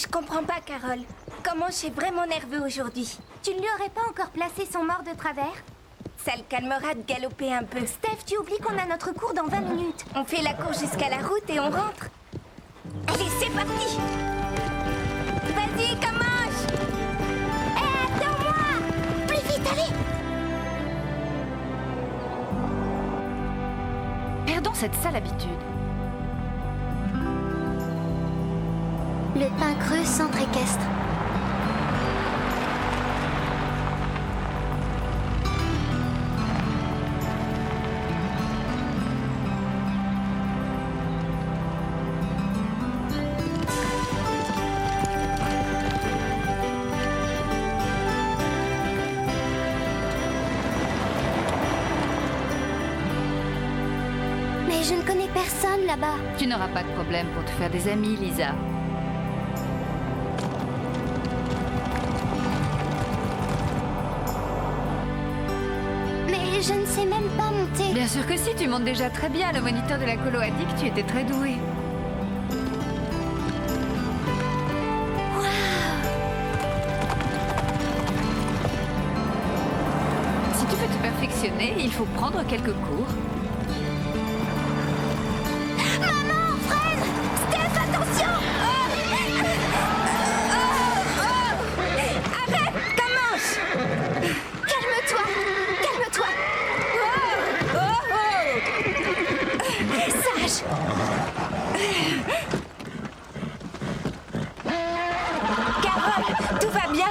Je comprends pas, Carole. Comment je suis vraiment nerveux aujourd'hui. Tu ne lui aurais pas encore placé son mort de travers? Ça le calmera de galoper un peu. Steph, tu oublies qu'on a notre cours dans 20 minutes. On fait la course jusqu'à la route et on rentre. Allez, c'est parti. Vas-y, commence. Hé, attends-moi! Plus vite, allez! Perdons cette sale habitude. Le Pin Creux centre équestre. Mais je ne connais personne là-bas. Tu n'auras pas de problème pour te faire des amis, Lisa. Mais je ne sais même pas monter. Bien sûr que si, tu montes déjà très bien. Le moniteur de la colo a dit que tu étais très douée. Si tu veux te perfectionner, il faut prendre quelques cours. Maman, Fred! Steph, attention! Arrête, commence. Calme-toi! Calme-toi! Sage. Carole, tout va bien?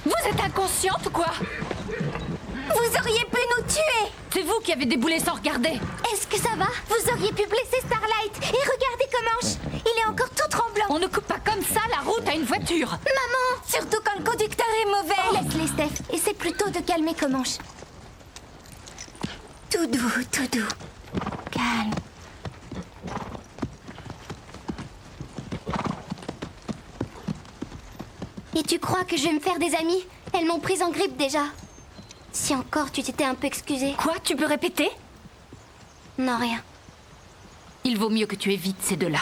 Vous êtes inconsciente ou quoi? Vous auriez pu nous tuer. C'est vous qui avez déboulé sans regarder. Est-ce que ça va? Vous auriez pu blesser Starlight. Et regardez Comanche. Il est encore tout tremblant. On ne coupe pas comme ça la route à une voiture. Maman! Surtout quand le conducteur est mauvais. Laisse-les, Steph. Essaie plutôt de calmer Comanche. Tout doux, tout doux. Calme. Et tu crois que je vais me faire des amis? Elles m'ont prise en grippe déjà. Si encore tu t'étais un peu excusée. Quoi? Tu peux répéter? Non, rien. Il vaut mieux que tu évites ces deux-là.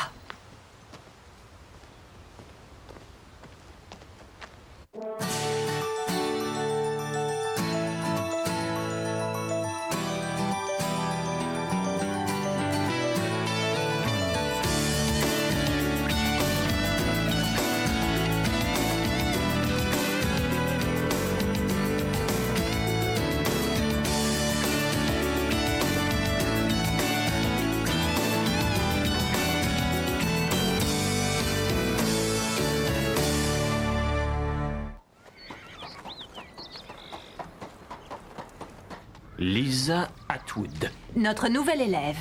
Lisa Atwood. Notre nouvelle élève.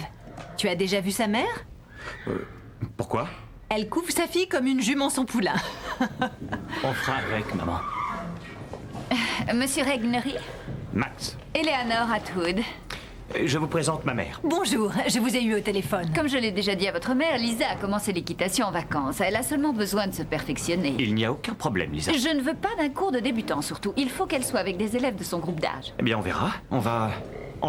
Tu as déjà vu sa mère? Pourquoi? Elle couve sa fille comme une jument son poulain. On fera avec, maman. Monsieur Regnery, Max, Eleanor Atwood. je vous présente ma mère. Bonjour, je vous ai eu au téléphone. Comme je l'ai déjà dit à votre mère, Lisa a commencé l'équitation en vacances. Elle a seulement besoin de se perfectionner. Il n'y a aucun problème, Lisa. Je ne veux pas d'un cours de débutant, surtout. Il faut qu'elle soit avec des élèves de son groupe d'âge. Eh bien, on verra. On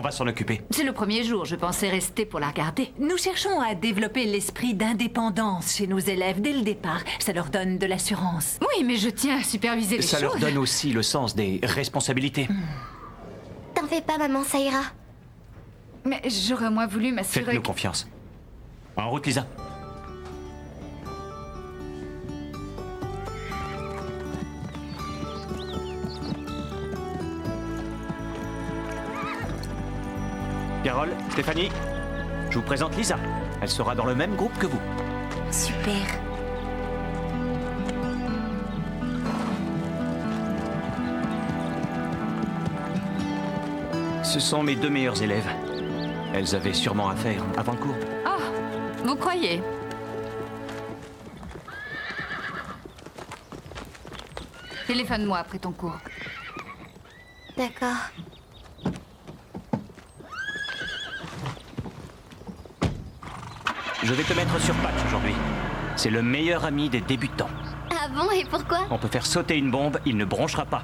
va s'en occuper. C'est le premier jour, je pensais rester pour la regarder. Nous cherchons à développer l'esprit d'indépendance chez nos élèves dès le départ. Ça leur donne de l'assurance. Oui, mais je tiens à superviser les Ça choses. leur donne aussi le sens des responsabilités. T'en fais pas, maman, ça ira. Mais j'aurais moins voulu m'assurer Faites-nous que... confiance. En route, Lisa. Carole, Stéphanie, je vous présente Lisa. Elle sera dans le même groupe que vous. Super. Ce sont mes deux meilleures élèves. Elles avaient sûrement affaire avant le cours. Ah, vous croyez? Téléphone-moi après ton cours. D'accord. Je vais te mettre sur patch aujourd'hui. C'est le meilleur ami des débutants. Ah bon, et pourquoi? On peut faire sauter une bombe, il ne bronchera pas.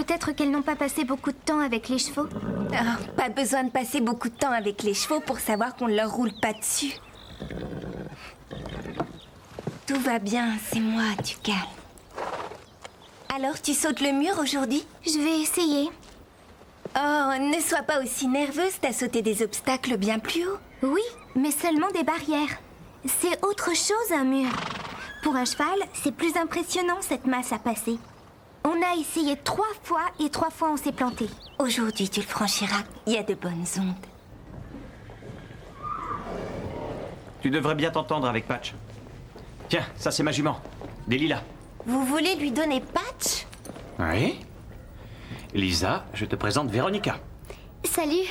Peut-être qu'elles n'ont pas passé beaucoup de temps avec les chevaux. Oh, pas besoin de passer beaucoup de temps avec les chevaux pour savoir qu'on ne leur roule pas dessus. Tout va bien, c'est moi, du calme. Alors, tu sautes le mur aujourd'hui? Je vais essayer. Oh, ne sois pas aussi nerveuse, t'as sauté des obstacles bien plus haut. Oui, mais seulement des barrières. C'est autre chose un mur. Pour un cheval, c'est plus impressionnant cette masse à passer. On a essayé 3 fois et 3 fois on s'est planté. Aujourd'hui, tu le franchiras. Il y a de bonnes ondes. Tu devrais bien t'entendre avec Patch. Tiens, ça c'est ma jument. Delilah. Vous voulez lui donner Patch? Oui. Lisa, je te présente Véronica. Salut.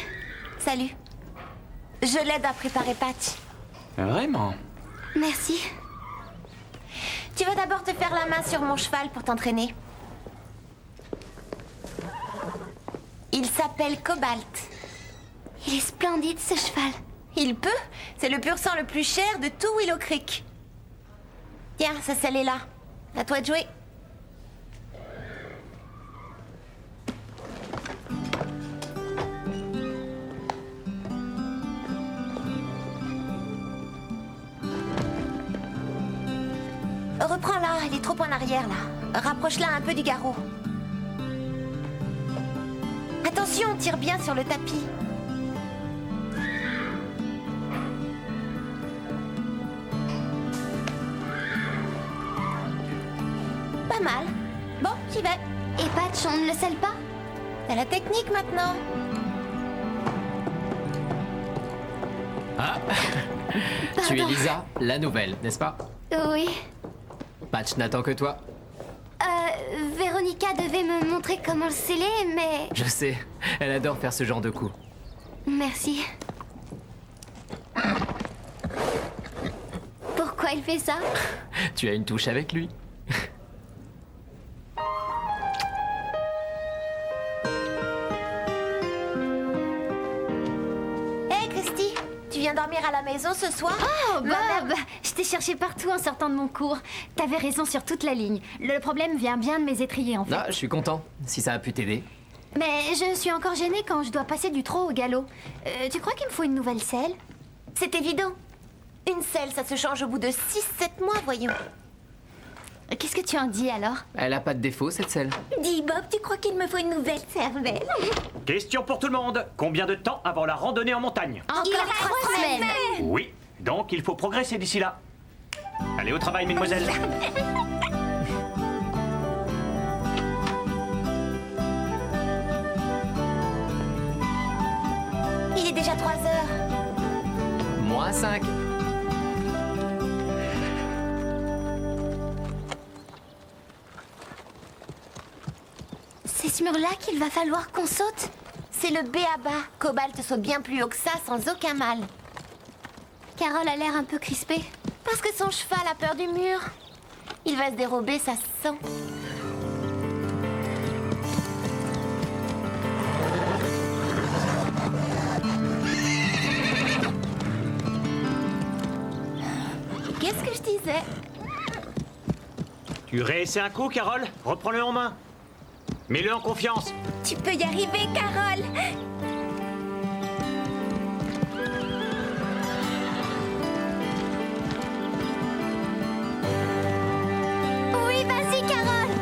Salut. Je l'aide à préparer Patch. Vraiment? Merci. Tu vas d'abord te faire la main sur mon cheval pour t'entraîner. Il s'appelle Cobalt. Il est splendide ce cheval. Il peut. C'est le pur sang le plus cher de tout Willow Creek. Tiens, sa selle est là. À toi de jouer. Reprends-la, elle est trop en arrière là. Rapproche-la un peu du garrot. Attention, tire bien sur le tapis. Pas mal. Bon, j'y vais. Et Patch, on ne le selle pas? T'as la technique maintenant. Ah Tu es Lisa, la nouvelle, n'est-ce pas? Oui. Patch n'attend que toi. Véronica devait me montrer comment le sceller, mais... Je sais, elle adore faire ce genre de coup. Merci. Pourquoi il fait ça? Tu as une touche avec lui. Hé, Christy, tu viens dormir à la maison ce soir? Oh, Bob! Je t'ai cherché partout en sortant de mon cours. T'avais raison sur toute la ligne. Le problème vient bien de mes étriers, en fait. Ah, je suis content, si ça a pu t'aider. Mais je suis encore gênée quand je dois passer du trot au galop. Tu crois qu'il me faut une nouvelle selle? C'est évident. Une selle, ça se change au bout de 6-7 mois, voyons. Qu'est-ce que tu en dis, alors? Elle a pas de défaut, cette selle. Dis, Bob, tu crois qu'il me faut une nouvelle cervelle? Question pour tout le monde. Combien de temps avant la randonnée en montagne? Encore 3 semaines! Oui. Donc il faut progresser d'ici là. Allez au travail, mesdemoiselles. Il est déjà 3 heures. Moins 5. C'est ce mur-là qu'il va falloir qu'on saute? C'est le B.A.B.A. Cobalt saute bien plus haut que ça sans aucun mal. Carole a l'air un peu crispée. Parce que son cheval a peur du mur. Il va se dérober, ça se sent. Qu'est-ce que je disais? Tu réessaies un coup, Carole? Reprends-le en main. Mets-le en confiance. Tu peux y arriver, Carole. Oui, vas-y, Carole!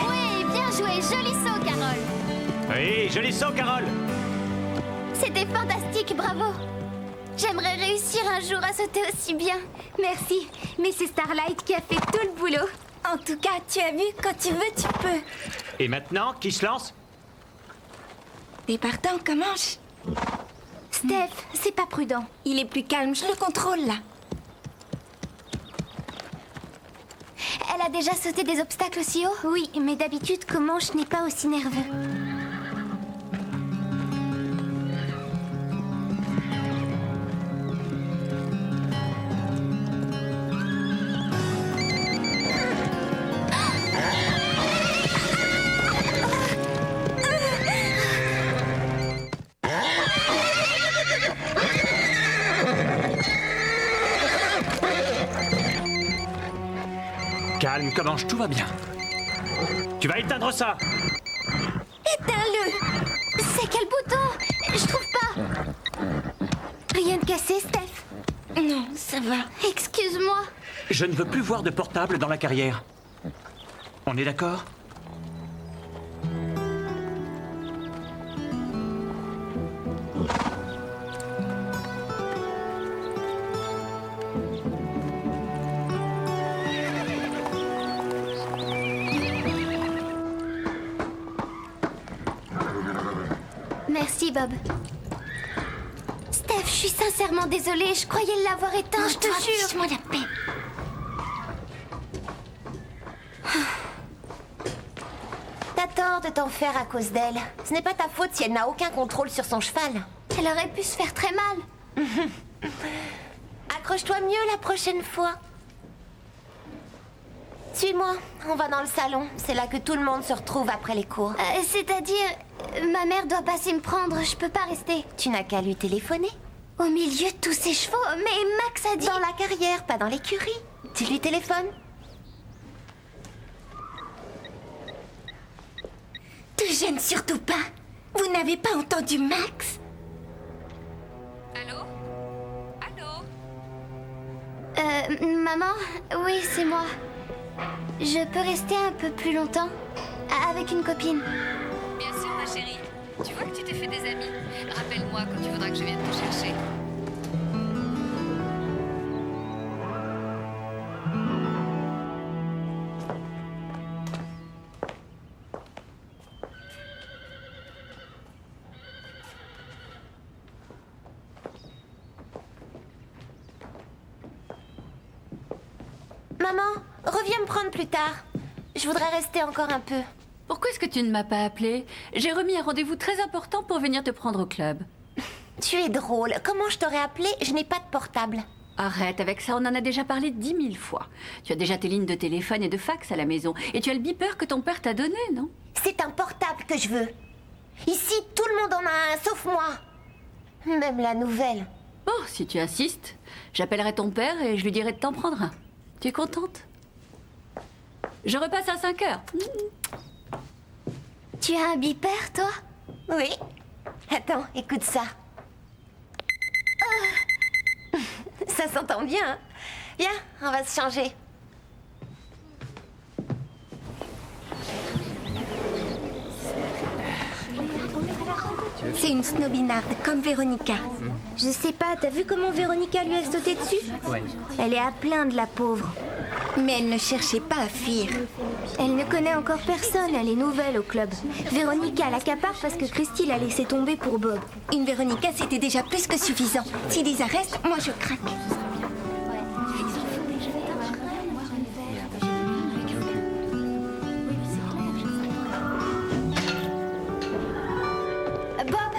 Oui, bien joué, joli saut, Carole! Oui, joli saut, Carole. C'était fantastique, bravo! J'aimerais réussir un jour à sauter aussi bien. Merci, mais c'est Starlight qui a fait tout le boulot. En tout cas, tu as vu, quand tu veux, tu peux. Et maintenant, qui se lance? T'es partant, commence. Steph, c'est pas prudent. Il est plus calme, je le contrôle, là. Elle a déjà sauté des obstacles aussi haut? Oui, mais d'habitude, Comanche n'est pas aussi nerveux. Calme, commence, tout va bien. Tu vas éteindre ça. Éteins-le. C'est quel bouton? Je trouve pas. Rien de cassé, Steph? Non, ça va. Excuse-moi. Je ne veux plus voir de portable dans la carrière. On est d'accord? Merci, Bob. Steph, je suis sincèrement désolée. Je croyais l'avoir éteint, je te jure. Fiche-moi la paix. T'as tort de t'en faire à cause d'elle. Ce n'est pas ta faute si elle n'a aucun contrôle sur son cheval. Elle aurait pu se faire très mal. Accroche-toi mieux la prochaine fois. Suis-moi, on va dans le salon. C'est là que tout le monde se retrouve après les cours. C'est-à-dire, ma mère doit passer me prendre. Je peux pas rester. Tu n'as qu'à lui téléphoner. Au milieu de tous ces chevaux, mais Max a dit... Dans la carrière, pas dans l'écurie. Tu lui téléphones. Te gêne surtout pas. Vous n'avez pas entendu Max? Allô? Allô? Maman? Oui, c'est moi. Je peux rester un peu plus longtemps? Avec une copine. Bien sûr, ma chérie. Tu vois que tu t'es fait des amis. Rappelle-moi quand tu voudras que je vienne te chercher. Maman, reviens me prendre plus tard. Je voudrais rester encore un peu. Pourquoi est-ce que tu ne m'as pas appelé? J'ai remis un rendez-vous très important pour venir te prendre au club. Tu es drôle. Comment je t'aurais appelé? Je n'ai pas de portable. Arrête avec ça, on en a déjà parlé 10 000 fois. Tu as déjà tes lignes de téléphone et de fax à la maison. Et tu as le beeper que ton père t'a donné, non? C'est un portable que je veux. Ici, tout le monde en a un, sauf moi. Même la nouvelle. Bon, si tu insistes, j'appellerai ton père et je lui dirai de t'en prendre un. Tu es contente? Je repasse à 5 heures. Tu as un beeper, toi? Oui. Attends, écoute ça. Ça s'entend bien, hein? Viens, on va se changer. C'est une snobinarde, comme Véronica. Je sais pas, t'as vu comment Véronica lui a sauté dessus? Ouais. Elle est à plaindre, la pauvre. Mais elle ne cherchait pas à fuir. Elle ne connaît encore personne, elle est nouvelle au club. Véronica l'accapare parce que Christy l'a laissé tomber pour Bob. Une Véronica, c'était déjà plus que suffisant. Si Lisa reste, moi je craque. Bob,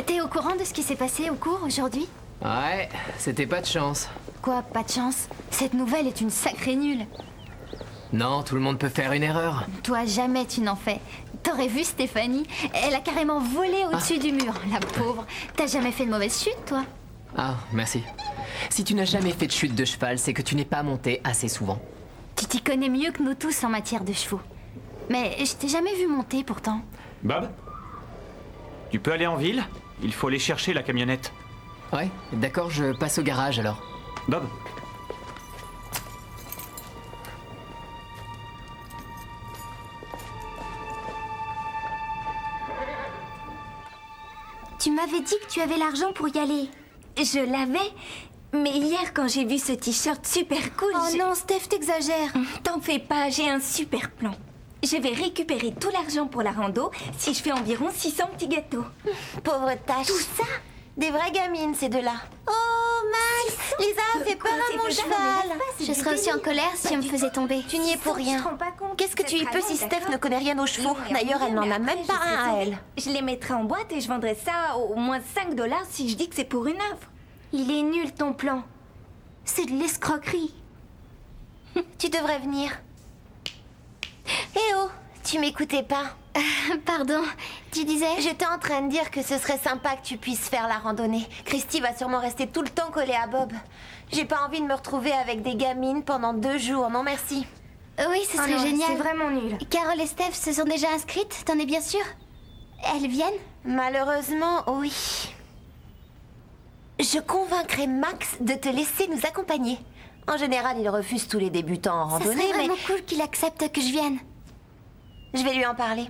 t'es au courant de ce qui s'est passé au cours aujourd'hui? Ouais, c'était pas de chance. Quoi, pas de chance? Cette nouvelle est une sacrée nulle. Non, tout le monde peut faire une erreur. Toi, jamais tu n'en fais. T'aurais vu Stéphanie? Elle a carrément volé au-dessus du mur, la pauvre. T'as jamais fait de mauvaise chute, toi? Ah, merci. Si tu n'as jamais fait de chute de cheval, c'est que tu n'es pas monté assez souvent. Tu t'y connais mieux que nous tous en matière de chevaux. Mais je t'ai jamais vu monter, pourtant. Bob? Tu peux aller en ville? Il faut aller chercher la camionnette. Ouais, d'accord, je passe au garage alors. Bob? Tu m'avais dit que tu avais l'argent pour y aller. Je l'avais, mais hier quand j'ai vu ce t-shirt super cool... Oh non, Steph, t'exagères. T'en fais pas, j'ai un super plan. Je vais récupérer tout l'argent pour la rando si je fais environ 600 petits gâteaux. Pauvre tâche. Tout ça? Des vraies gamines, ces deux-là. Oh, Max! Lisa a fait peur à mon cheval. Je serais aussi en colère si on me faisait tomber. Tu n'y es pour rien. Qu'est-ce que tu y peux si Steph ne connaît rien aux chevaux? D'ailleurs, elle n'en a même pas un à elle. Je les mettrai en boîte et je vendrai ça au moins 5 $ si je dis que c'est pour une œuvre. Il est nul ton plan. C'est de l'escroquerie. Tu devrais venir. Eh oh, tu m'écoutais pas. Pardon, tu disais? J'étais en train de dire que ce serait sympa que tu puisses faire la randonnée. Christy va sûrement rester tout le temps collée à Bob. J'ai pas envie de me retrouver avec des gamines pendant 2 jours, non merci. Oui, ce serait génial. C'est vraiment nul. Carole et Steph se sont déjà inscrites, t'en es bien sûre? Elles viennent? Malheureusement, oui. Je convaincrai Max de te laisser nous accompagner. En général, il refuse tous les débutants en Ça randonnée, serait mais vraiment cool qu'il accepte que je vienne. je vais lui en parler.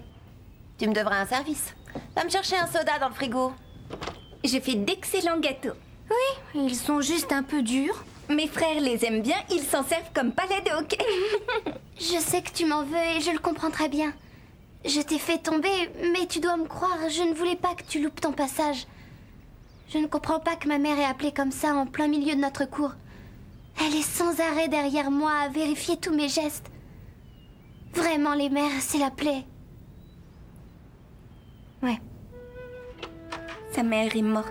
Tu me devras un service. Va me chercher un soda dans le frigo. Je fais d'excellents gâteaux. Oui, ils sont juste un peu durs. Mes frères les aiment bien, ils s'en servent comme palais de hockey. Je sais que tu m'en veux et je le comprends très bien. Je t'ai fait tomber, mais tu dois me croire, je ne voulais pas que tu loupes ton passage. Je ne comprends pas que ma mère ait appelé comme ça en plein milieu de notre cours. Elle est sans arrêt derrière moi à vérifier tous mes gestes. Vraiment, les mères, c'est la plaie. Ouais. Sa mère est morte.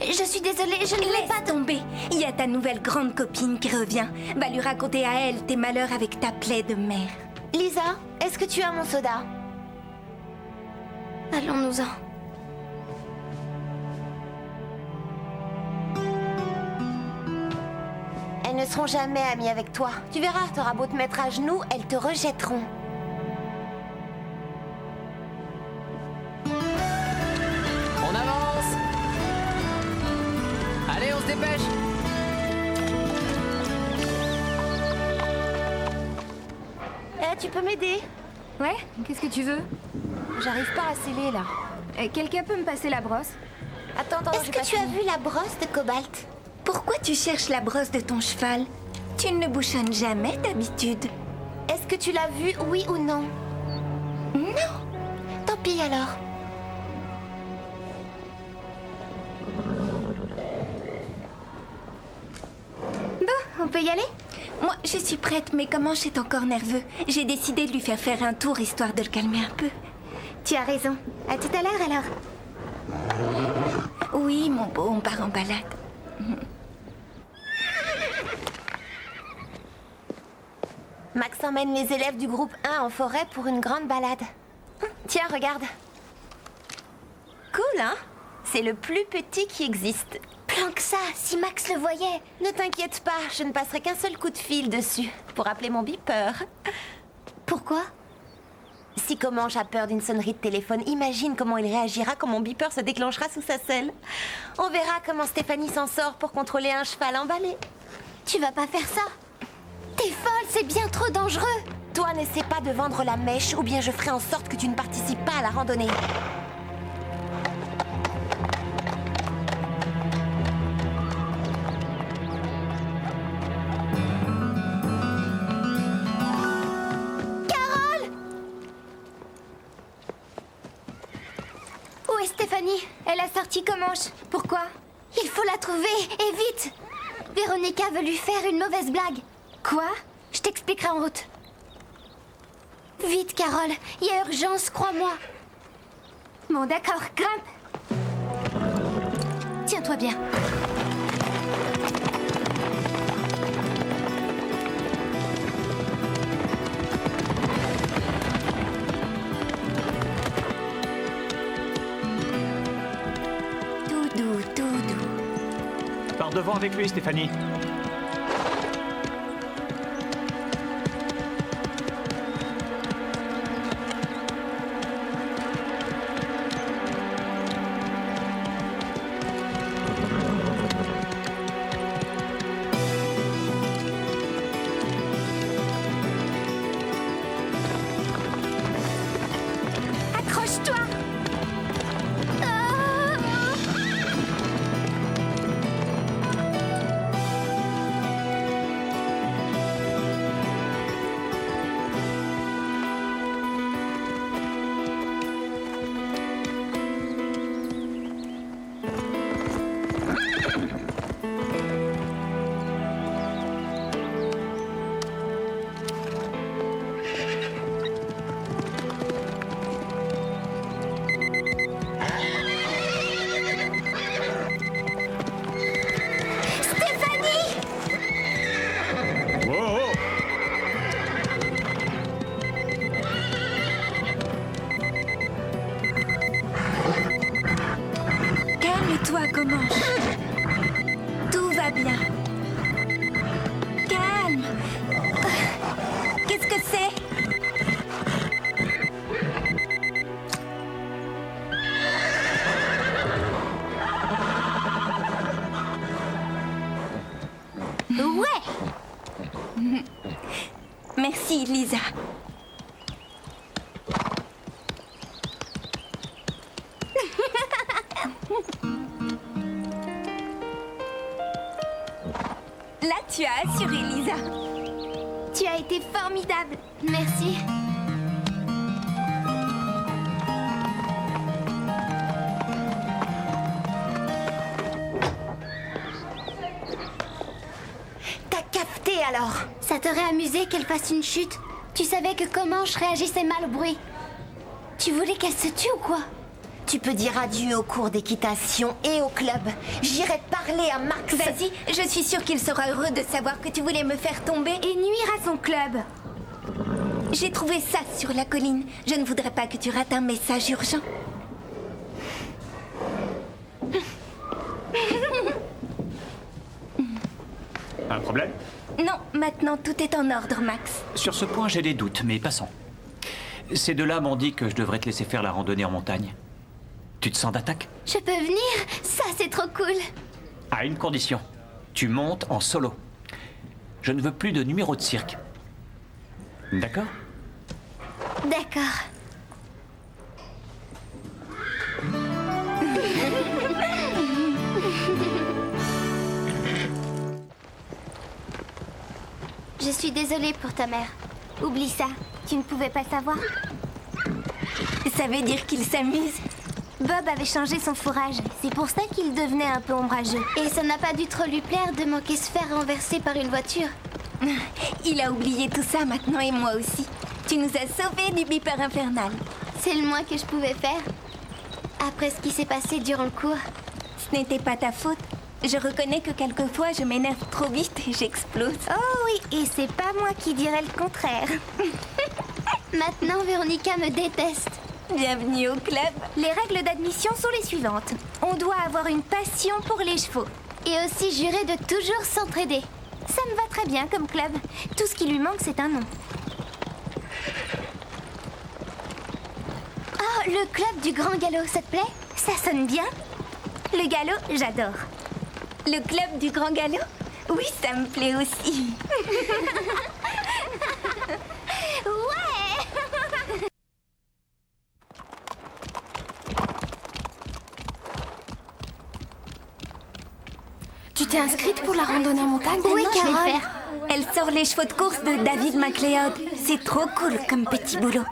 Je suis désolée, je ne voulais pas... Laisse tomber. Il y a ta nouvelle grande copine qui revient. Va lui raconter à elle tes malheurs avec ta plaie de mère. Lisa, est-ce que tu as mon soda? Allons-nous-en. Elles ne seront jamais amies avec toi. Tu verras, t'auras beau te mettre à genoux, elles te rejetteront. On avance. Allez, on se dépêche. Tu peux m'aider? Ouais, qu'est-ce que tu veux? J'arrive pas à sceller, là. Quelqu'un peut me passer la brosse? Attends, Est-ce que tu as vu la brosse de Cobalt? Pourquoi tu cherches la brosse de ton cheval? Tu ne bouchonnes jamais d'habitude. Est-ce que tu l'as vue, oui ou non? Non. Tant pis alors. Bon, on peut y aller? Moi, je suis prête, mais comme Manche est encore nerveux, j'ai décidé de lui faire un tour histoire de le calmer un peu. Tu as raison. À tout à l'heure alors. Oui, mon beau, on part en balade. Max emmène les élèves du groupe 1 en forêt pour une grande balade. Tiens, regarde. Cool, hein? C'est le plus petit qui existe. Plan que ça, si Max le voyait. Ne t'inquiète pas, je ne passerai qu'un seul coup de fil dessus pour appeler mon beeper. Pourquoi? Si Comanche a peur d'une sonnerie de téléphone, imagine comment il réagira quand mon beeper se déclenchera sous sa selle. On verra comment Stéphanie s'en sort pour contrôler un cheval emballé. Tu vas pas faire ça? T'es folle, c'est bien trop dangereux. Toi, n'essaie pas de vendre la mèche ou bien je ferai en sorte que tu ne participes pas à la randonnée. Où est Stéphanie? Elle a sorti Comanche. Pourquoi? Il faut la trouver, et vite! Véronica veut lui faire une mauvaise blague. Quoi? Je t'expliquerai en route. Vite, Carole, il y a urgence, crois-moi. Bon, d'accord, grimpe. Tiens-toi bien. Tout doux, tout doux. Pars devant avec lui, Stéphanie. Accroche-toi! Calme-toi, Comanche. Tout va bien. Calme. Qu'est-ce que c'est? Ouais. Merci, Lisa. Là, tu as assuré, Lisa. Tu as été formidable. Merci. T'as capté alors? Ça t'aurait amusé qu'elle fasse une chute? Tu savais que Comanche réagissait mal au bruit. Tu voulais qu'elle se tue ou quoi? Tu peux dire adieu au cours d'équitation et au club. J'irai parler à Max. Vas-y, je suis sûre qu'il sera heureux de savoir que tu voulais me faire tomber Et nuire à son club. J'ai trouvé ça sur la colline. Je ne voudrais pas que tu rates un message urgent. Un problème? Non, maintenant tout est en ordre, Max. Sur ce point, j'ai des doutes, mais passons. Ces deux-là m'ont dit que je devrais te laisser faire la randonnée en montagne. Tu te sens d'attaque? Je peux venir? Ça, c'est trop cool. À une condition. Tu montes en solo. Je ne veux plus de numéro de cirque. D'accord? D'accord. Je suis désolée pour ta mère. Oublie ça. Tu ne pouvais pas savoir. Ça veut dire qu'il s'amuse. Bob avait changé son fourrage. C'est pour ça qu'il devenait un peu ombrageux. Et ça n'a pas dû trop lui plaire de manquer se faire renverser par une voiture. Il a oublié tout ça maintenant et moi aussi. Tu nous as sauvés du beeper infernal. C'est le moins que je pouvais faire. Après ce qui s'est passé durant le cours. Ce n'était pas ta faute. Je reconnais que quelquefois je m'énerve trop vite et j'explose. Oh oui, et c'est pas moi qui dirais le contraire. Maintenant, Véronica me déteste. Bienvenue au club. Les règles d'admission sont les suivantes. On doit avoir une passion pour les chevaux. Et aussi jurer de toujours s'entraider. Ça me va très bien comme club. Tout ce qui lui manque, c'est un nom. Oh, le club du Grand Galop, ça te plaît? Ça sonne bien? Le galop, j'adore. Le club du Grand Galop? Oui, ça me plaît aussi. Ouais! Tu t'es inscrite pour la randonnée en montagne? Oui, Maintenant, je vais le Carole. faire. Elle sort les chevaux de course de David McLeod. C'est trop cool comme petit boulot.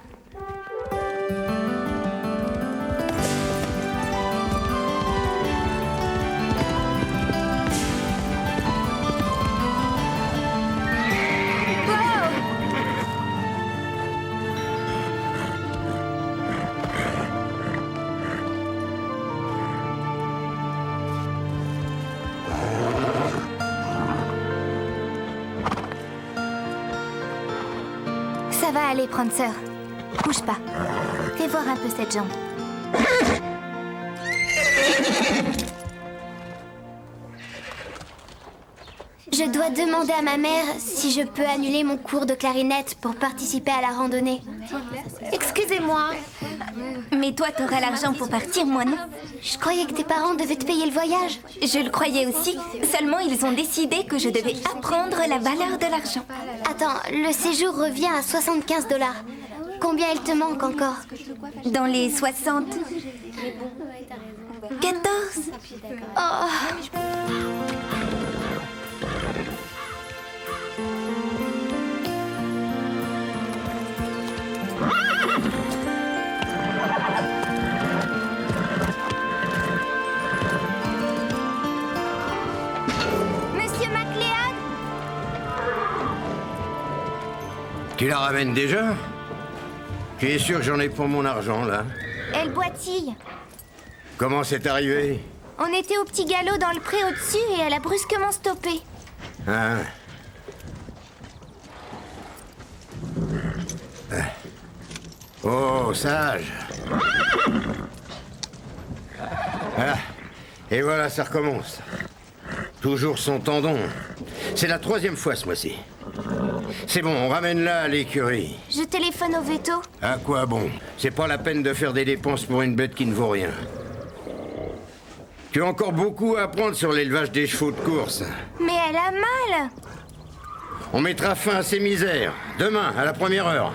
Ça va aller, Prancer. Bouge pas. Fais voir un peu cette jambe. Je dois demander à ma mère si je peux annuler mon cours de clarinette pour participer à la randonnée. Excusez-moi. Mais toi, t'auras l'argent pour partir, moi non. Je croyais que tes parents devaient te payer le voyage. Je le croyais aussi. Seulement, ils ont décidé que je devais apprendre la valeur de l'argent. Attends, le séjour revient à 75 $. Combien il te manque encore? Dans les 60... 14. Oh. Monsieur McLeod? Tu la ramènes déjà? Tu es sûr que j'en ai pour mon argent, là? Elle boitille. Comment c'est arrivé? On était au petit galop dans le pré au-dessus et elle a brusquement stoppé. Ah. Oh, sage. Ah, Et voilà, ça recommence. Toujours son tendon. C'est la 3e fois ce mois-ci. C'est bon, on ramène-la à l'écurie. Je téléphone au veto. À quoi bon? C'est pas la peine de faire des dépenses pour une bête qui ne vaut rien. Tu as encore beaucoup à apprendre sur l'élevage des chevaux de course. Mais elle a mal. On mettra fin à ces misères. Demain, à la 1re heure.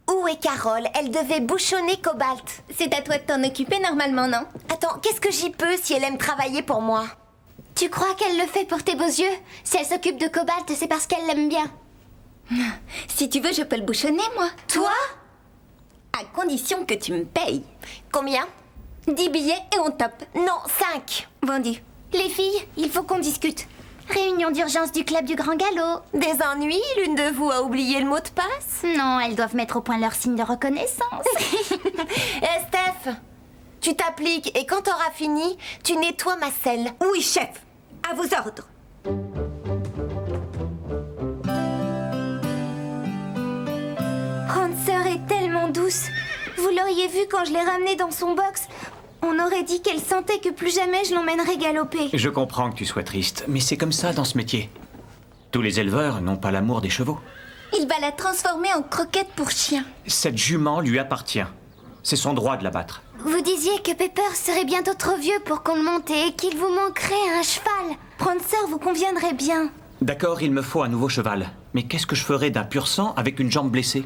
Où est Carole? Elle devait bouchonner Cobalt. C'est à toi de t'en occuper normalement, non? Attends, qu'est-ce que j'y peux si elle aime travailler pour moi? Tu crois qu'elle le fait pour tes beaux yeux? Si elle s'occupe de Cobalt, c'est parce qu'elle l'aime bien. Si tu veux, je peux le bouchonner, moi. Toi? À condition que tu me payes. Combien? 10 billets et on top. Non, 5. Vendu. Les filles, il faut qu'on discute. Réunion d'urgence du club du Grand Galop. Des ennuis? L'une de vous a oublié le mot de passe? Non, elles doivent mettre au point leur signe de reconnaissance. Steph, tu t'appliques et quand t'auras fini, tu nettoies ma selle. Oui, chef. À vos ordres. Prancer est tellement douce. Vous l'auriez vu quand je l'ai ramenée dans son box. On aurait dit qu'elle sentait que plus jamais je l'emmènerais galoper. Je comprends que tu sois triste, mais c'est comme ça dans ce métier. Tous les éleveurs n'ont pas l'amour des chevaux. Il va la transformer en croquette pour chien. Cette jument lui appartient. C'est son droit de la battre. Vous disiez que Pepper serait bientôt trop vieux pour qu'on le monte et qu'il vous manquerait un cheval. Prancer vous conviendrait bien. D'accord, il me faut un nouveau cheval. Mais qu'est-ce que je ferais d'un pur sang avec une jambe blessée?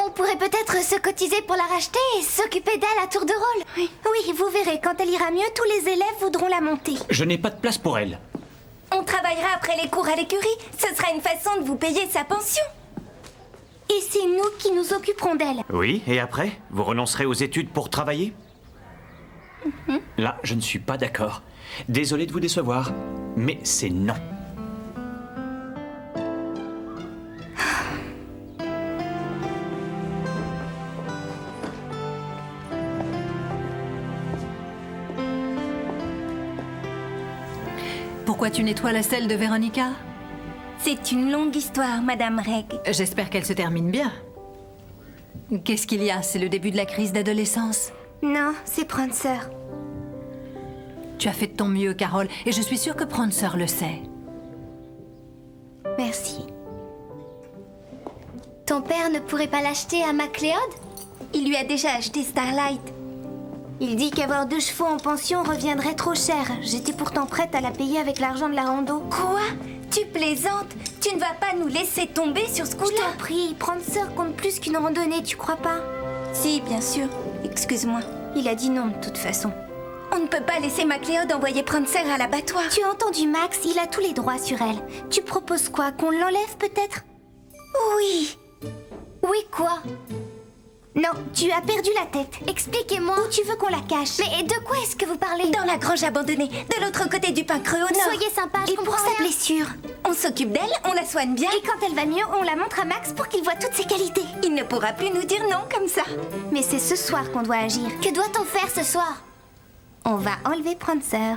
On pourrait peut-être se cotiser pour la racheter et s'occuper d'elle à tour de rôle. Oui, vous verrez, quand elle ira mieux, tous les élèves voudront la monter. Je n'ai pas de place pour elle. On travaillera après les cours à l'écurie. Ce sera une façon de vous payer sa pension. Et c'est nous qui nous occuperons d'elle. Oui, et après, vous renoncerez aux études pour travailler? Là, je ne suis pas d'accord. Désolé de vous décevoir, mais c'est non. Pourquoi tu nettoies la selle de Véronica? C'est une longue histoire, Madame Reg. J'espère qu'elle se termine bien. Qu'est-ce qu'il y a? C'est le début de la crise d'adolescence? Non, c'est Prancer. Tu as fait de ton mieux, Carole, et je suis sûre que Prancer le sait. Merci. Ton père ne pourrait pas l'acheter à MacLeod? Il lui a déjà acheté Starlight. Il dit qu'avoir 2 chevaux en pension reviendrait trop cher. J'étais pourtant prête à la payer avec l'argent de la rando. Quoi? Tu plaisantes? Tu ne vas pas nous laisser tomber sur ce Je coup-là? t'en prie, Prancer compte plus qu'une randonnée, tu crois pas? Si, bien sûr. Excuse-moi. Il a dit non de toute façon. On ne peut pas laisser MacLeod envoyer Prancer à l'abattoir. Tu as entendu Max, il a tous les droits sur elle. Tu proposes quoi? Qu'on l'enlève peut-être? Oui. Oui, quoi? Non, tu as perdu la tête. Expliquez-moi. Où tu veux qu'on la cache? Mais de quoi est-ce que vous parlez? Dans la grange abandonnée, de l'autre côté du pin creux au nord. Soyez sympa, je Et comprends pour sa rien. blessure, on s'occupe d'elle, on la soigne bien. Et quand elle va mieux, on la montre à Max pour qu'il voit toutes ses qualités. Il ne pourra plus nous dire non comme ça. Mais c'est ce soir qu'on doit agir. Que doit-on faire ce soir? On va enlever Prancer.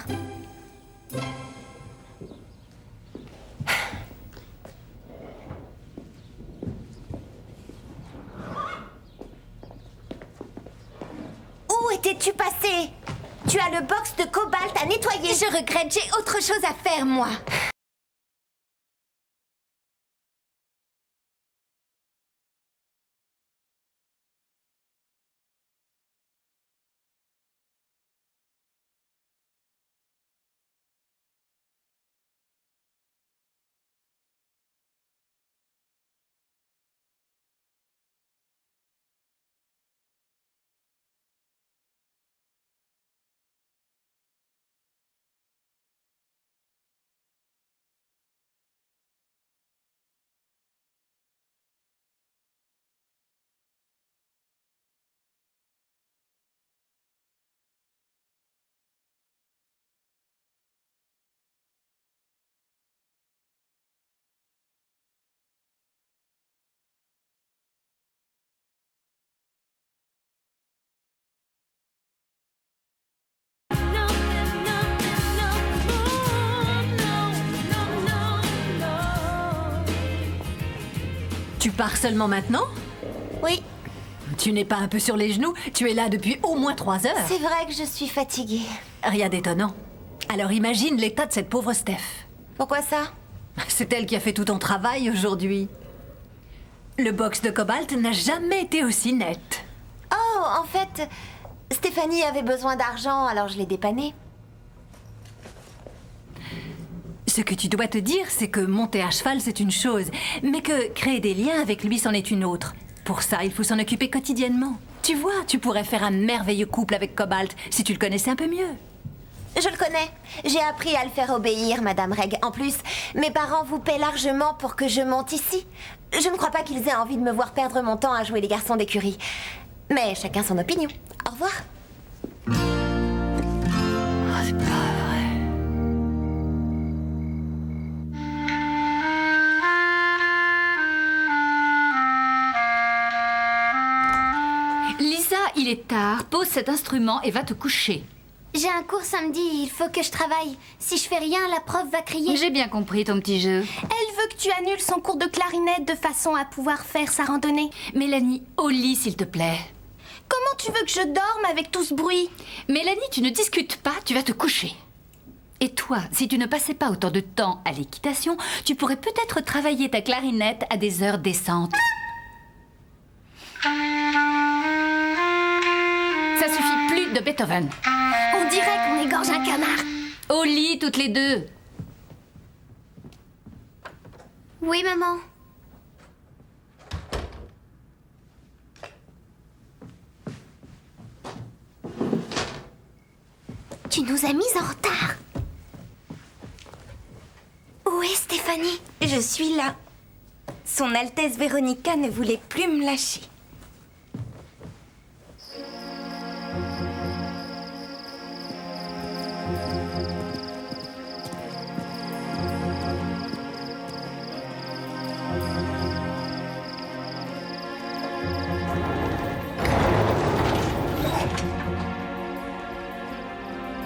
Où étais-tu passé? Tu as le box de Cobalt à nettoyer. Je regrette, j'ai autre chose à faire, moi. Tu pars seulement maintenant? Oui, Tu n'es pas un peu sur les genoux? Tu es là depuis au moins 3 heures. c'est vrai que je suis fatiguée. Rien d'étonnant. Alors imagine l'état de cette pauvre Steph. Pourquoi ça? C'est elle qui a fait tout ton travail aujourd'hui. Le box de cobalt n'a jamais été aussi net. Oh, en fait, Stéphanie avait besoin d'argent, alors je l'ai dépannée. Ce que tu dois te dire, c'est que monter à cheval, c'est une chose, mais que créer des liens avec lui, c'en est une autre. Pour ça, il faut s'en occuper quotidiennement. Tu vois, tu pourrais faire un merveilleux couple avec Cobalt si tu le connaissais un peu mieux. Je le connais. J'ai appris à le faire obéir, Madame Reg. En plus, mes parents vous paient largement pour que je monte ici. Je ne crois pas qu'ils aient envie de me voir perdre mon temps à jouer les garçons d'écurie. Mais chacun son opinion. Au revoir. C'est pas vrai. Lisa, il est tard. Pose cet instrument et va te coucher. J'ai un cours samedi, il faut que je travaille. Si je fais rien, la prof va crier. J'ai bien compris ton petit jeu. Elle veut que tu annules son cours de clarinette de façon à pouvoir faire sa randonnée. Mélanie, au lit, s'il te plaît. Comment tu veux que je dorme avec tout ce bruit? Mélanie, tu ne discutes pas, tu vas te coucher. Et toi, si tu ne passais pas autant de temps à l'équitation, tu pourrais peut-être travailler ta clarinette à des heures décentes. Ça suffit plus de Beethoven. On dirait qu'on égorge un canard. Au lit, toutes les deux. Oui, maman. Tu nous as mises en retard. Où est Stéphanie? Je suis là. Son Altesse Véronica ne voulait plus me lâcher.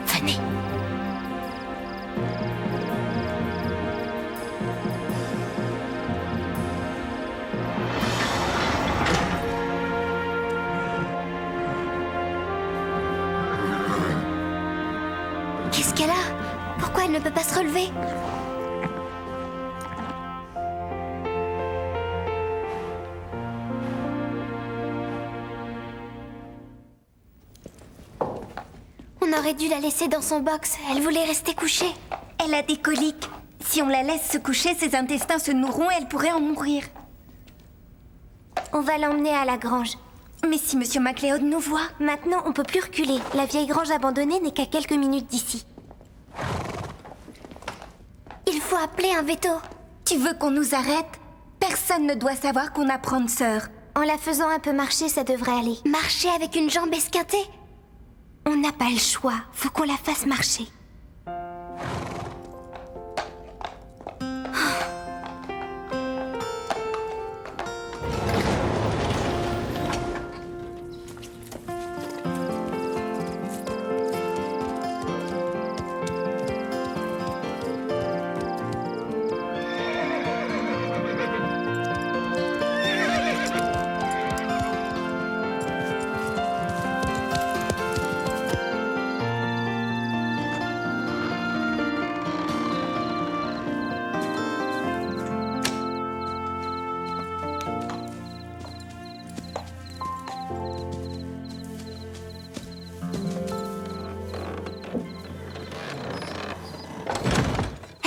Venez. Qu'est-ce qu'elle a? Pourquoi elle ne peut pas se relever? On aurait dû la laisser dans son box. Elle voulait rester couchée. Elle a des coliques. Si on la laisse se coucher, ses intestins se nourront et elle pourrait en mourir. On va l'emmener à la grange. Mais si Monsieur MacLeod nous voit... Maintenant, on peut plus reculer. La vieille grange abandonnée n'est qu'à quelques minutes d'ici. Il faut appeler un veto. Tu veux qu'on nous arrête? Personne ne doit savoir qu'on apprend de sœur. En la faisant un peu marcher, ça devrait aller. Marcher avec une jambe esquintée? On n'a pas le choix. Faut qu'on la fasse marcher.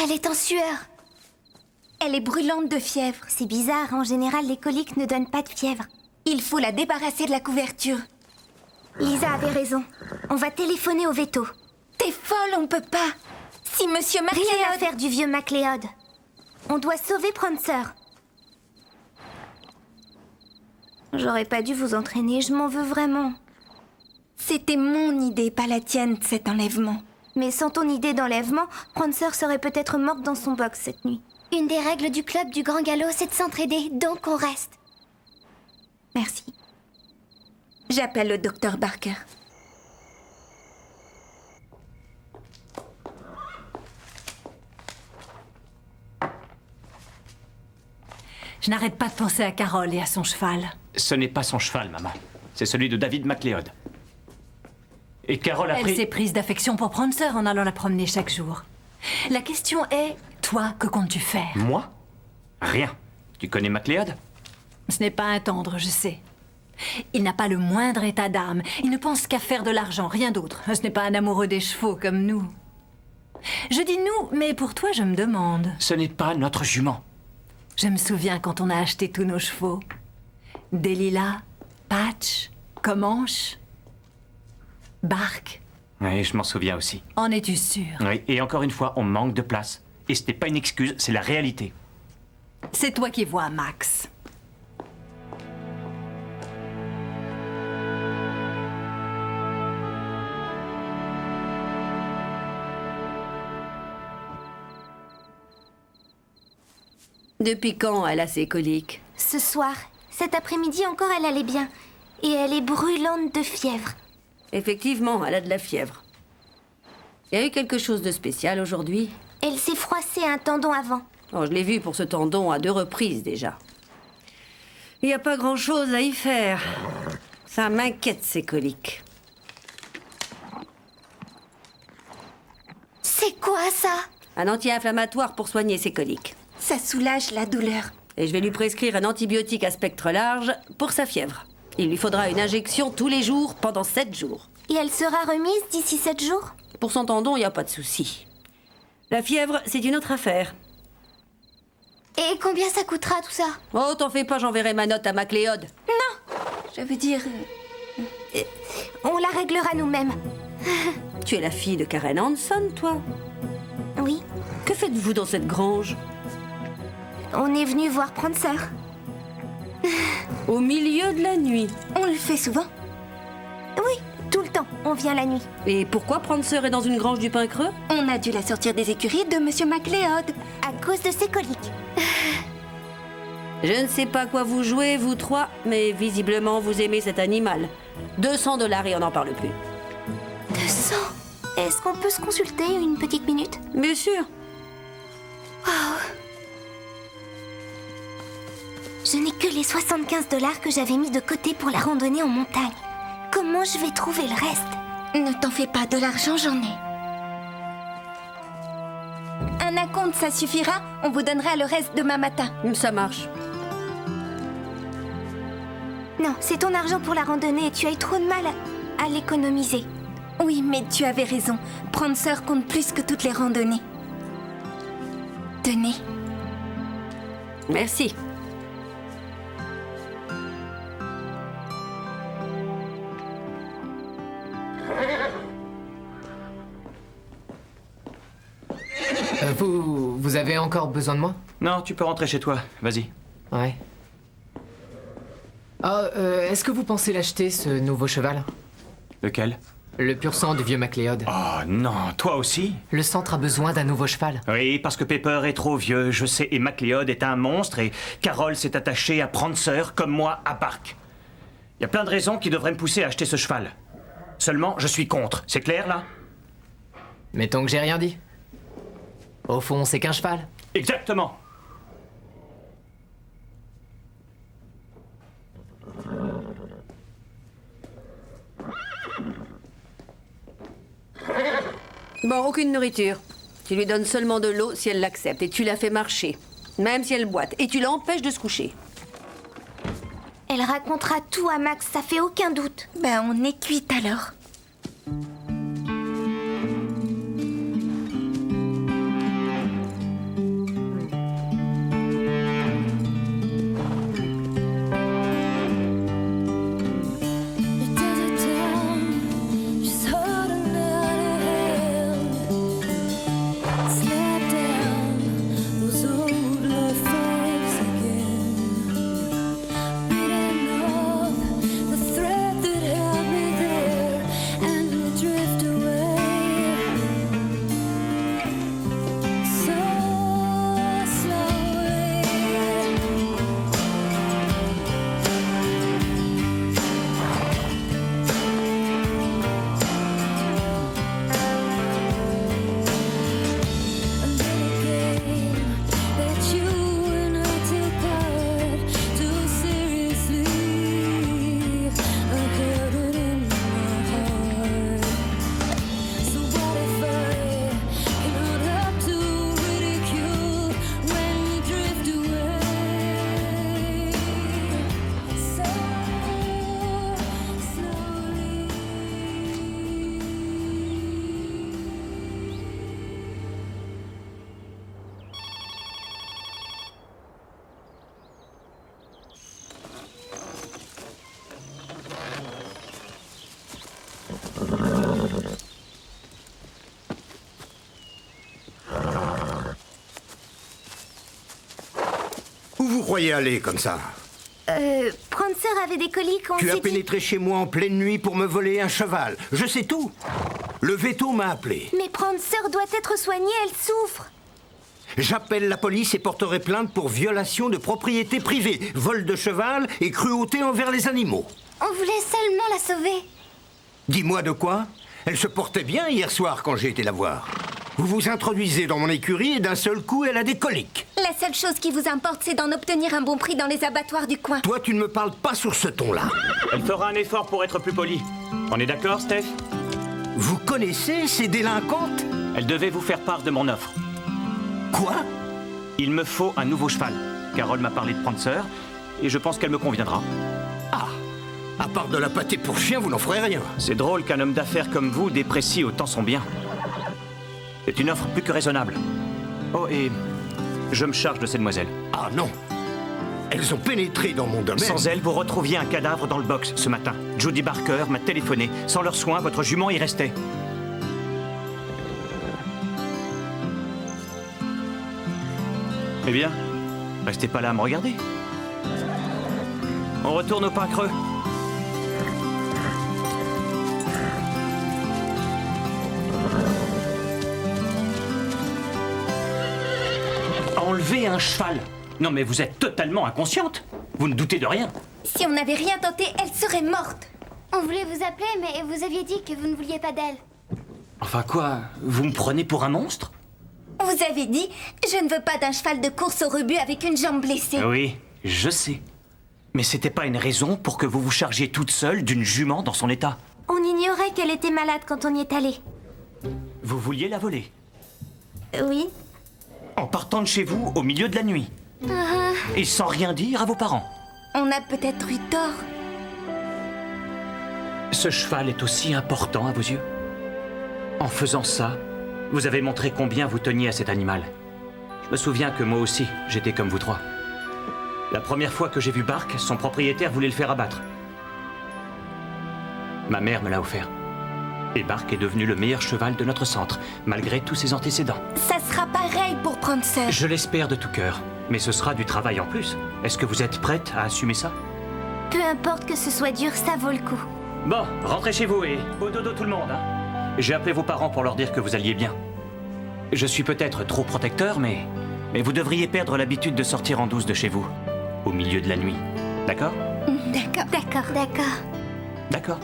Elle est en sueur. Elle est brûlante de fièvre. C'est bizarre, en général, les coliques ne donnent pas de fièvre. Il faut la débarrasser de la couverture. Lisa avait raison. On va téléphoner au veto. T'es folle, on peut pas. Si Monsieur Rien à MacLeod... faire du vieux MacLeod. On doit sauver Prancer. J'aurais pas dû vous entraîner, je m'en veux vraiment. C'était mon idée, pas la tienne, cet enlèvement. Mais sans ton idée d'enlèvement, Prancer serait peut-être morte dans son box cette nuit. Une des règles du club du Grand Galop, c'est de s'entraider, donc on reste. Merci. J'appelle le docteur Barker. Je n'arrête pas de penser à Carole et à son cheval. Ce n'est pas son cheval, maman. C'est celui de David MacLeod. Et Carole a Elle pris... s'est prise d'affection pour Prancer en allant la promener chaque jour. La question est, toi, que comptes-tu faire? Moi? Rien. Tu connais MacLeod? Ce n'est pas un tendre, je sais. Il n'a pas le moindre état d'âme. Il ne pense qu'à faire de l'argent, rien d'autre. Ce n'est pas un amoureux des chevaux comme nous. Je dis nous, mais pour toi, je me demande. Ce n'est pas notre jument. Je me souviens quand on a acheté tous nos chevaux. Delilah, Patch, Comanche, Bark. Oui, je m'en souviens aussi. En es-tu sûr? Oui, et encore une fois, on manque de place. Et ce n'est pas une excuse, c'est la réalité. C'est toi qui vois, Max. Depuis quand elle a ses coliques? Ce soir, cet après-midi encore, elle allait bien. Et elle est brûlante de fièvre. Effectivement, elle a de la fièvre. Il y a eu quelque chose de spécial aujourd'hui? Elle s'est froissée un tendon avant. Oh, je l'ai vu pour ce tendon à 2 reprises déjà. Il n'y a pas grand-chose à y faire. Ça m'inquiète, ces coliques. C'est quoi ça? Un anti-inflammatoire pour soigner ses coliques. Ça soulage la douleur. Et je vais lui prescrire un antibiotique à spectre large pour sa fièvre. Il lui faudra une injection tous les jours pendant 7 jours. Et elle sera remise d'ici 7 jours? Pour son tendon, il n'y a pas de souci. La fièvre, c'est une autre affaire. Et combien ça coûtera tout ça? Oh, t'en fais pas, j'enverrai ma note à MacLeod. Non! Je veux dire... on la réglera nous-mêmes. Tu es la fille de Karen Hanson, toi? Oui. Que faites-vous dans cette grange? On est venu voir Prancer. Au milieu de la nuit. On le fait souvent. Oui, tout le temps. On vient la nuit. Et pourquoi Prancer est dans une grange du Pin Creux? On a dû la sortir des écuries de Monsieur MacLeod. À cause de ses coliques. Je ne sais pas quoi vous jouez, vous trois, mais visiblement vous aimez cet animal. 200 $ et on n'en parle plus. 200? Est-ce qu'on peut se consulter une petite minute? Bien sûr. Wow. Je n'ai que les 75 $ que j'avais mis de côté pour la randonnée en montagne. Comment je vais trouver le reste? Ne t'en fais pas, de l'argent j'en ai. Un acompte, ça suffira? On vous donnera le reste demain matin. Ça marche. Non, c'est ton argent pour la randonnée et tu as eu trop de mal à l'économiser. Oui, mais tu avais raison. Prancer compte plus que toutes les randonnées. Tenez. Merci. Vous avez encore besoin de moi? Non, tu peux rentrer chez toi. Vas-y. Ouais. Est-ce que vous pensez l'acheter, ce nouveau cheval? Lequel? Le pur sang du vieux MacLeod. Oh non, toi aussi? Le centre a besoin d'un nouveau cheval. Oui, parce que Pepper est trop vieux, je sais, et MacLeod est un monstre, et Carole s'est attachée à Prancer, comme moi à Bark. Il y a plein de raisons qui devraient me pousser à acheter ce cheval. Seulement, je suis contre. C'est clair, là? Mettons que j'ai rien dit. Au fond, c'est qu'un cheval. Exactement. Bon, aucune nourriture. Tu lui donnes seulement de l'eau si elle l'accepte et tu la fais marcher, même si elle boite, et tu l'empêches de se coucher. Elle racontera tout à Max, ça fait aucun doute. Ben, on est cuite alors. croyais aller comme ça? Prancer avait des coliques, on Tu as s'est dit... pénétré chez moi en pleine nuit pour me voler un cheval. Je sais tout. Le veto m'a appelé. Mais Prancer doit être soignée, elle souffre. J'appelle la police et porterai plainte pour violation de propriété privée, vol de cheval et cruauté envers les animaux. On voulait seulement la sauver. Dis-moi de quoi? Elle se portait bien hier soir quand j'ai été la voir. Vous vous introduisez dans mon écurie et d'un seul coup, elle a des coliques. La seule chose qui vous importe, c'est d'en obtenir un bon prix dans les abattoirs du coin. Toi, tu ne me parles pas sur ce ton-là. Elle fera un effort pour être plus polie. On est d'accord, Steph? Vous connaissez ces délinquantes? Elle devait vous faire part de mon offre. Quoi? Il me faut un nouveau cheval. Carole m'a parlé de Prancer et je pense qu'elle me conviendra. Ah, à part de la pâtée pour chien, vous n'en ferez rien. C'est drôle qu'un homme d'affaires comme vous déprécie autant son bien. C'est une offre plus que raisonnable. Oh, et je me charge de ces demoiselles. Ah non. Elles ont pénétré dans mon domaine. Sans elles, vous retrouviez un cadavre dans le box ce matin. Judy Barker m'a téléphoné. Sans leurs soins, votre jument y restait. Eh bien, restez pas là à me regarder. On retourne au pain creux. Enlever un cheval? Non mais vous êtes totalement inconsciente. Vous ne doutez de rien. Si on n'avait rien tenté, elle serait morte. On voulait vous appeler, mais vous aviez dit que vous ne vouliez pas d'elle. Enfin quoi? Vous me prenez pour un monstre? Vous avez dit, je ne veux pas d'un cheval de course au rebut avec une jambe blessée. Oui, je sais. Mais c'était pas une raison pour que vous vous chargiez toute seule d'une jument dans son état. On ignorait qu'elle était malade quand on y est allé. Vous vouliez la voler? Oui. En partant de chez vous au milieu de la nuit. Et sans rien dire à vos parents. On a peut-être eu tort. Ce cheval est aussi important à vos yeux? En faisant ça, vous avez montré combien vous teniez à cet animal. Je me souviens que moi aussi, j'étais comme vous trois. La première fois que j'ai vu Bark, son propriétaire voulait le faire abattre. Ma mère me l'a offert. Et Bark est devenu le meilleur cheval de notre centre, malgré tous ses antécédents. Ça sera pareil pour Prancer. Je l'espère de tout cœur, mais ce sera du travail en plus. Est-ce que vous êtes prête à assumer ça? Peu importe que ce soit dur, ça vaut le coup. Bon, rentrez chez vous et au dodo tout le monde, hein. J'ai appelé vos parents pour leur dire que vous alliez bien. Je suis peut-être trop protecteur, mais vous devriez perdre l'habitude de sortir en douce de chez vous, au milieu de la nuit. D'accord? D'accord. D'accord. D'accord. D'accord.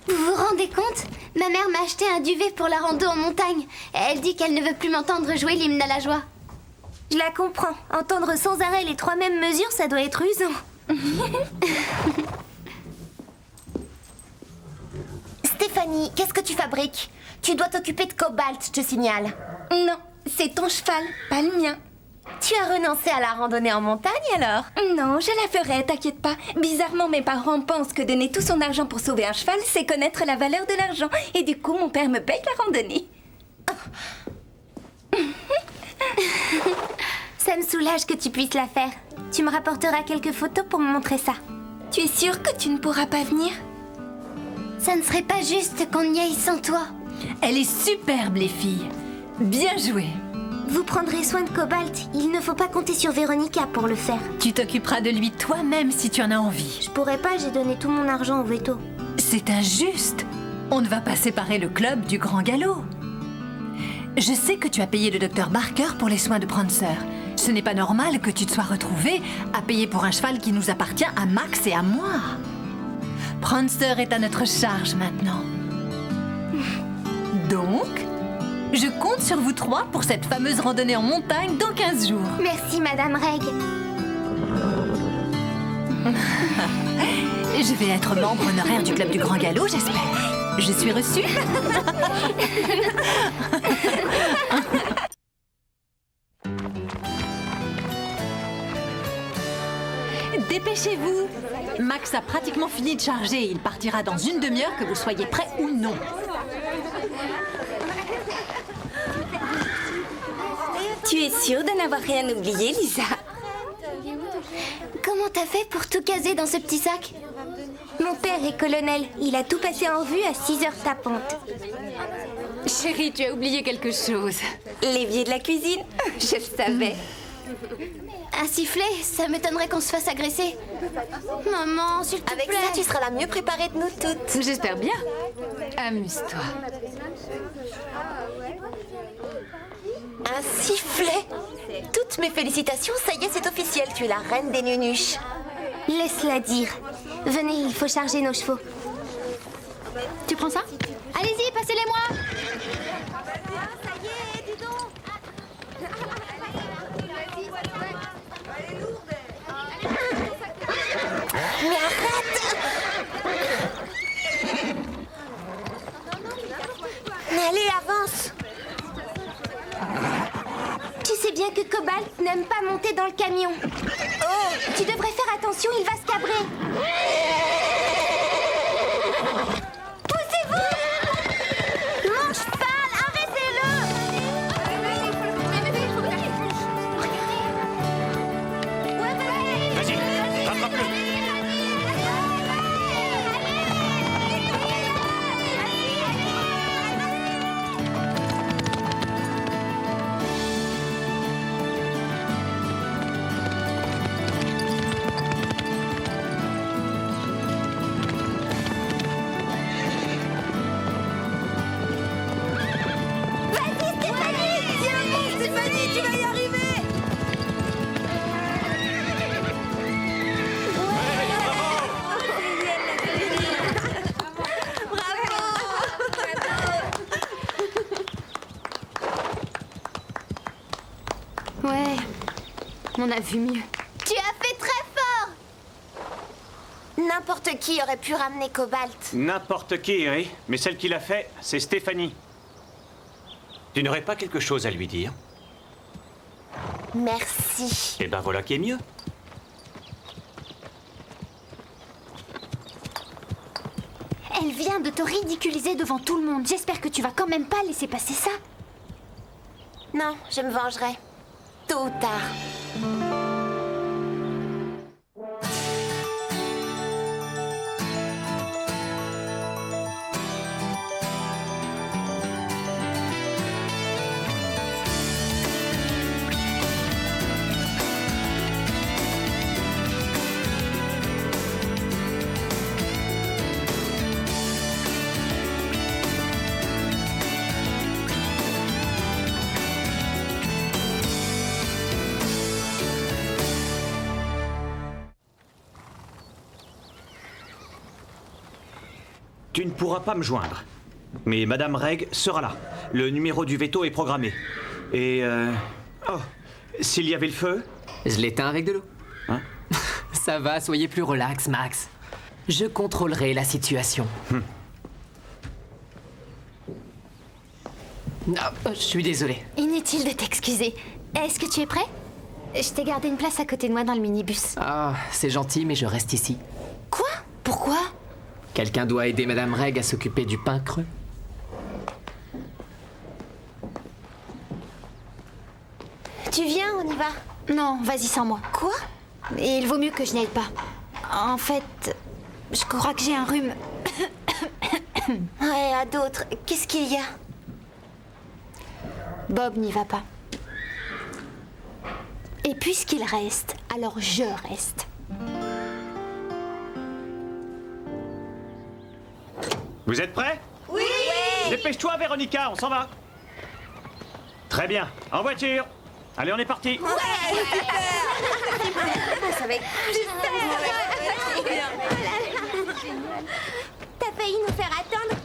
Vous vous rendez compte? Ma mère m'a acheté un duvet pour la rando en montagne. Elle dit qu'elle ne veut plus m'entendre jouer l'hymne à la joie. Je la comprends. Entendre sans arrêt les trois mêmes mesures, ça doit être usant. Stéphanie, qu'est-ce que tu fabriques? Tu dois t'occuper de Cobalt, je te signale. Non, c'est ton cheval, pas le mien. Tu as renoncé à la randonnée en montagne alors? Non, je la ferai, t'inquiète pas. Bizarrement, mes parents pensent que donner tout son argent pour sauver un cheval, c'est connaître la valeur de l'argent. Et du coup, mon père me paye la randonnée. Ça me soulage que tu puisses la faire. Tu me rapporteras quelques photos pour me montrer ça. Tu es sûre que tu ne pourras pas venir? Ça ne serait pas juste qu'on y aille sans toi. Elle est superbe, les filles. Bien joué. Vous prendrez soin de Cobalt. Il ne faut pas compter sur Véronica pour le faire. Tu t'occuperas de lui toi-même si tu en as envie. Je pourrais pas, j'ai donné tout mon argent au veto. C'est injuste. On ne va pas séparer le club du grand galop. Je sais que tu as payé le docteur Barker pour les soins de Prancer. Ce n'est pas normal que tu te sois retrouvé à payer pour un cheval qui nous appartient à Max et à moi. Prancer est à notre charge maintenant. Donc, je compte sur vous trois pour cette fameuse randonnée en montagne dans 15 jours. Merci, Madame Reg. Je vais être membre honoraire du club du Grand Galop, j'espère. Je suis reçue. Dépêchez-vous. Max a pratiquement fini de charger. Il partira dans une demi-heure, que vous soyez prêts ou non. Tu es sûre de n'avoir rien oublié, Lisa? Comment t'as fait pour tout caser dans ce petit sac? Mon père est colonel. Il a tout passé en vue à 6 heures tapantes. Chérie, tu as oublié quelque chose. L'évier de la cuisine. Je le savais. Un sifflet, ça m'étonnerait qu'on se fasse agresser. Maman, s'il te Avec plaît. ça, tu seras la mieux préparée de nous toutes. J'espère bien. Amuse-toi. Un sifflet. Toutes mes félicitations, ça y est, c'est officiel. Tu es la reine des nunuches. Laisse-la dire. Venez, il faut charger nos chevaux. Tu prends ça? Allez-y, passez-les-moi. Mais arrête! Allez, avance! Tu sais bien que Cobalt n'aime pas monter dans le camion. Oh, tu devrais faire attention, il va se cabrer. Poussez-vous! Mon cheval, arrêtez-le! Vas-y, rattrape-le. Ouais, on a vu mieux. Tu as fait très fort! N'importe qui aurait pu ramener Cobalt. N'importe qui, oui. Mais celle qui l'a fait, c'est Stéphanie. Tu n'aurais pas quelque chose à lui dire? Merci. Eh ben voilà qui est mieux. Elle vient de te ridiculiser devant tout le monde. J'espère que tu vas quand même pas laisser passer ça. Non, je me vengerai. Tôt ou tard. Tu ne pourras pas me joindre. Mais Madame Reg sera là. Le numéro du veto est programmé. Et oh, s'il y avait le feu? Je l'éteins avec de l'eau. Hein? Ça va, soyez plus relax, Max. Je contrôlerai la situation. Je suis désolé. Inutile de t'excuser. Est-ce que tu es prêt? Je t'ai gardé une place à côté de moi dans le minibus. Ah, c'est gentil, mais je reste ici. Quoi? Pourquoi? Quelqu'un doit aider Madame Reg à s'occuper du pain creux. Tu viens, on y va. Non, vas-y sans moi. Quoi? Et il vaut mieux que je n'y aille pas. En fait, je crois que j'ai un rhume. Ouais, à d'autres. Qu'est-ce qu'il y a? Bob n'y va pas. Et puisqu'il reste, alors je reste. Vous êtes prêts? Oui! Dépêche-toi, Véronica, on s'en va. Très bien, en voiture. Allez, on est parti. Ça va être... T'as failli nous faire attendre.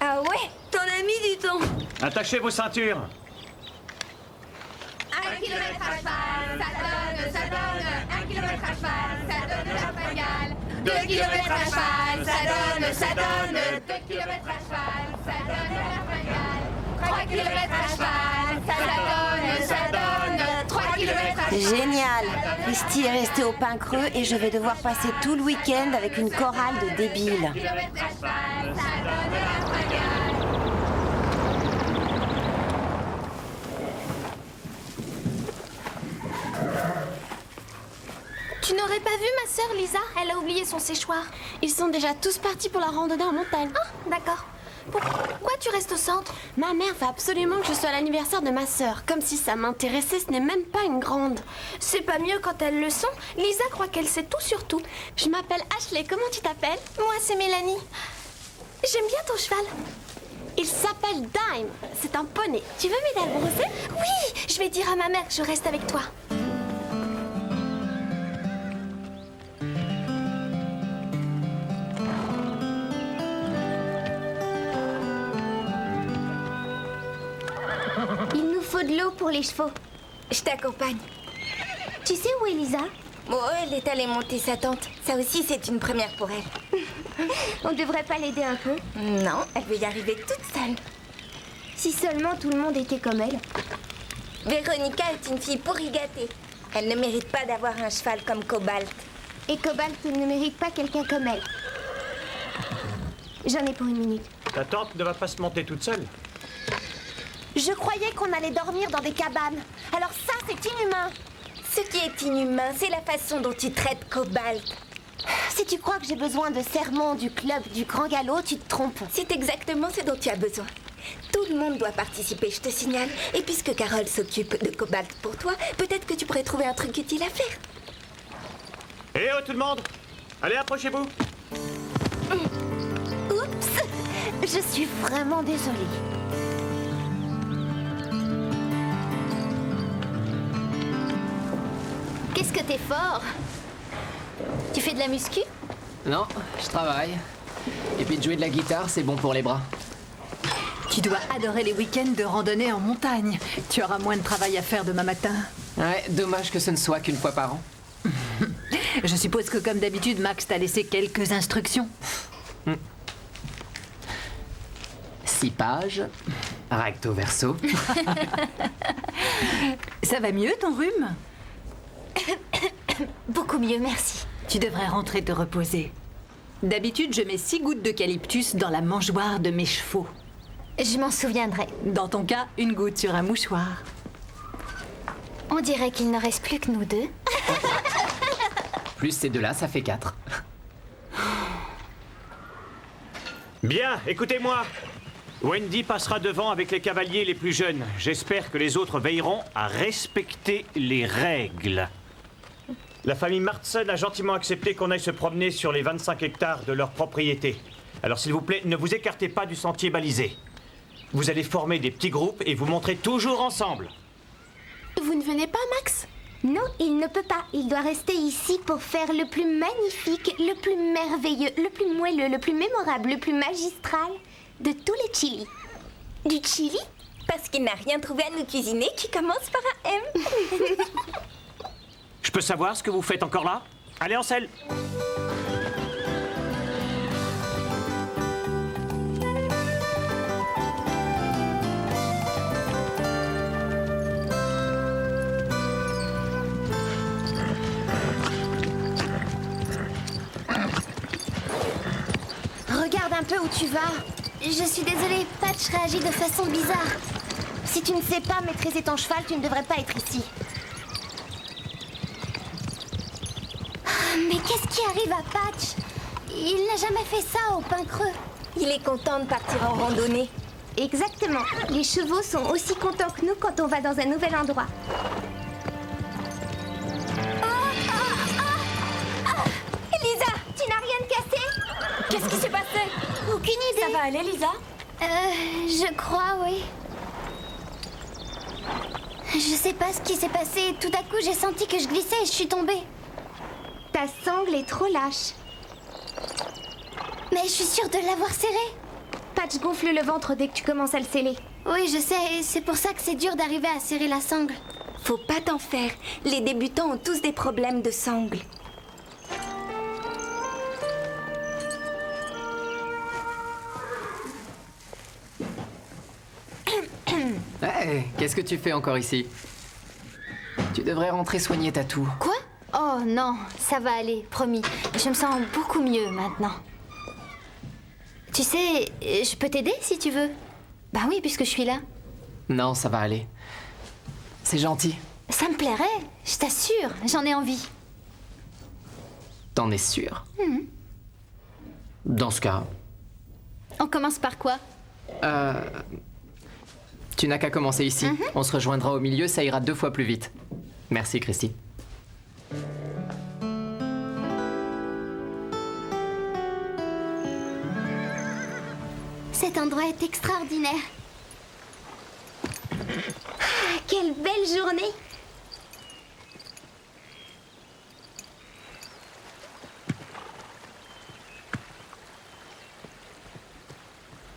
Ah ouais? T'en as mis du temps. Attachez vos ceintures. 1 kilomètre à cheval, ça donne 1 kilomètre à cheval, ça donne la fringale. 2 kilomètres à cheval, ça donne 2 kilomètres à cheval, ça donne la fringale. 3 kilomètres à cheval, ça donne 3 kilomètres à cheval. Génial! Christy est restée au pain creux et je vais devoir passer tout le week-end avec une chorale de débiles. 2 kilomètres à cheval, ça donne la fringale. Tu n'aurais pas vu ma sœur Lisa? Elle a oublié son séchoir. Ils sont déjà tous partis pour la randonnée en montagne. Ah, d'accord. Pourquoi tu restes au centre? Ma mère veut absolument que je sois à l'anniversaire de ma sœur. Comme si ça m'intéressait, ce n'est même pas une grande. C'est pas mieux quand elles le sont. Lisa croit qu'elle sait tout sur tout. Je m'appelle Ashley, comment tu t'appelles? Moi, c'est Mélanie. J'aime bien ton cheval. Il s'appelle Dime. C'est un poney. Tu veux m'aider à le brosser? Oui, je vais dire à ma mère que je reste avec toi. Il nous faut de l'eau pour les chevaux. Je t'accompagne. Tu sais où est Lisa? Oh, elle est allée monter sa tente. Ça aussi, c'est une première pour elle. On devrait pas l'aider un peu? Non, elle veut y arriver toute seule. Si seulement tout le monde était comme elle. Véronica est une fille pourri gâtée. Elle ne mérite pas d'avoir un cheval comme Cobalt. Et Cobalt ne mérite pas quelqu'un comme elle. J'en ai pour une minute. Ta tante ne va pas se monter toute seule. Je croyais qu'on allait dormir dans des cabanes. Alors ça, c'est inhumain. Ce qui est inhumain, c'est la façon dont tu traites Cobalt. Si tu crois que j'ai besoin de sermons du club du Grand Galop, tu te trompes. C'est exactement ce dont tu as besoin. Tout le monde doit participer, je te signale. Et puisque Carole s'occupe de Cobalt pour toi, peut-être que tu pourrais trouver un truc utile à faire. Eh oh tout le monde! Allez, approchez-vous! Oups! Je suis vraiment désolée. Qu'est-ce que t'es fort? Tu fais de la muscu? Non, je travaille. Et puis de jouer de la guitare, c'est bon pour les bras. Tu dois adorer les week-ends de randonnée en montagne. Tu auras moins de travail à faire demain matin. Ouais, dommage que ce ne soit qu'une fois par an. Je suppose que comme d'habitude, Max t'a laissé quelques instructions. 6 pages, recto verso. Ça va mieux ton rhume? Beaucoup mieux, merci. Tu devrais rentrer te reposer. D'habitude, je mets 6 gouttes d'eucalyptus dans la mangeoire de mes chevaux. Je m'en souviendrai. Dans ton cas, une goutte sur un mouchoir. On dirait qu'il ne reste plus que nous deux. Plus ces deux-là, ça fait 4. Bien, écoutez-moi. Wendy passera devant avec les cavaliers les plus jeunes. J'espère que les autres veilleront à respecter les règles. La famille Martson a gentiment accepté qu'on aille se promener sur les 25 hectares de leur propriété. Alors s'il vous plaît, ne vous écartez pas du sentier balisé. Vous allez former des petits groupes et vous montrez toujours ensemble. Vous ne venez pas, Max? Non, il ne peut pas. Il doit rester ici pour faire le plus magnifique, le plus merveilleux, le plus moelleux, le plus mémorable, le plus magistral de tous les chilis. Du chili? Parce qu'il n'a rien trouvé à nous cuisiner qui commence par un M. Je peux savoir ce que vous faites encore là? Allez en selle. Regarde un peu où tu vas. Je suis désolée, Patch réagit de façon bizarre. Si tu ne sais pas maîtriser ton cheval, tu ne devrais pas être ici. Mais qu'est-ce qui arrive à Patch? Il n'a jamais fait ça au Pin Creux. Il est content de partir en randonnée. Exactement. Les chevaux sont aussi contents que nous quand on va dans un nouvel endroit. Lisa, tu n'as rien de cassé? Qu'est-ce qui s'est passé? Aucune idée. Ça va aller, Lisa? Je crois, oui. Je sais pas ce qui s'est passé. Tout à coup, j'ai senti que je glissais et je suis tombée. Ta sangle est trop lâche. Mais je suis sûre de l'avoir serré. Patch gonfle le ventre dès que tu commences à le sceller. Oui, je sais. C'est pour ça que c'est dur d'arriver à serrer la sangle. Faut pas t'en faire. Les débutants ont tous des problèmes de sangle. Hey, qu'est-ce que tu fais encore ici? Tu devrais rentrer soigner ta toux. Quoi? Oh non, ça va aller, promis. Je me sens beaucoup mieux maintenant. Tu sais, je peux t'aider si tu veux. Bah oui, puisque je suis là. Non, ça va aller. C'est gentil. Ça me plairait, je t'assure, j'en ai envie. T'en es sûre? Dans ce cas, On commence par quoi? tu n'as qu'à commencer ici. On se rejoindra au milieu, ça ira 2 fois plus vite. Merci, Christy. Cet endroit est extraordinaire. Ah, quelle belle journée!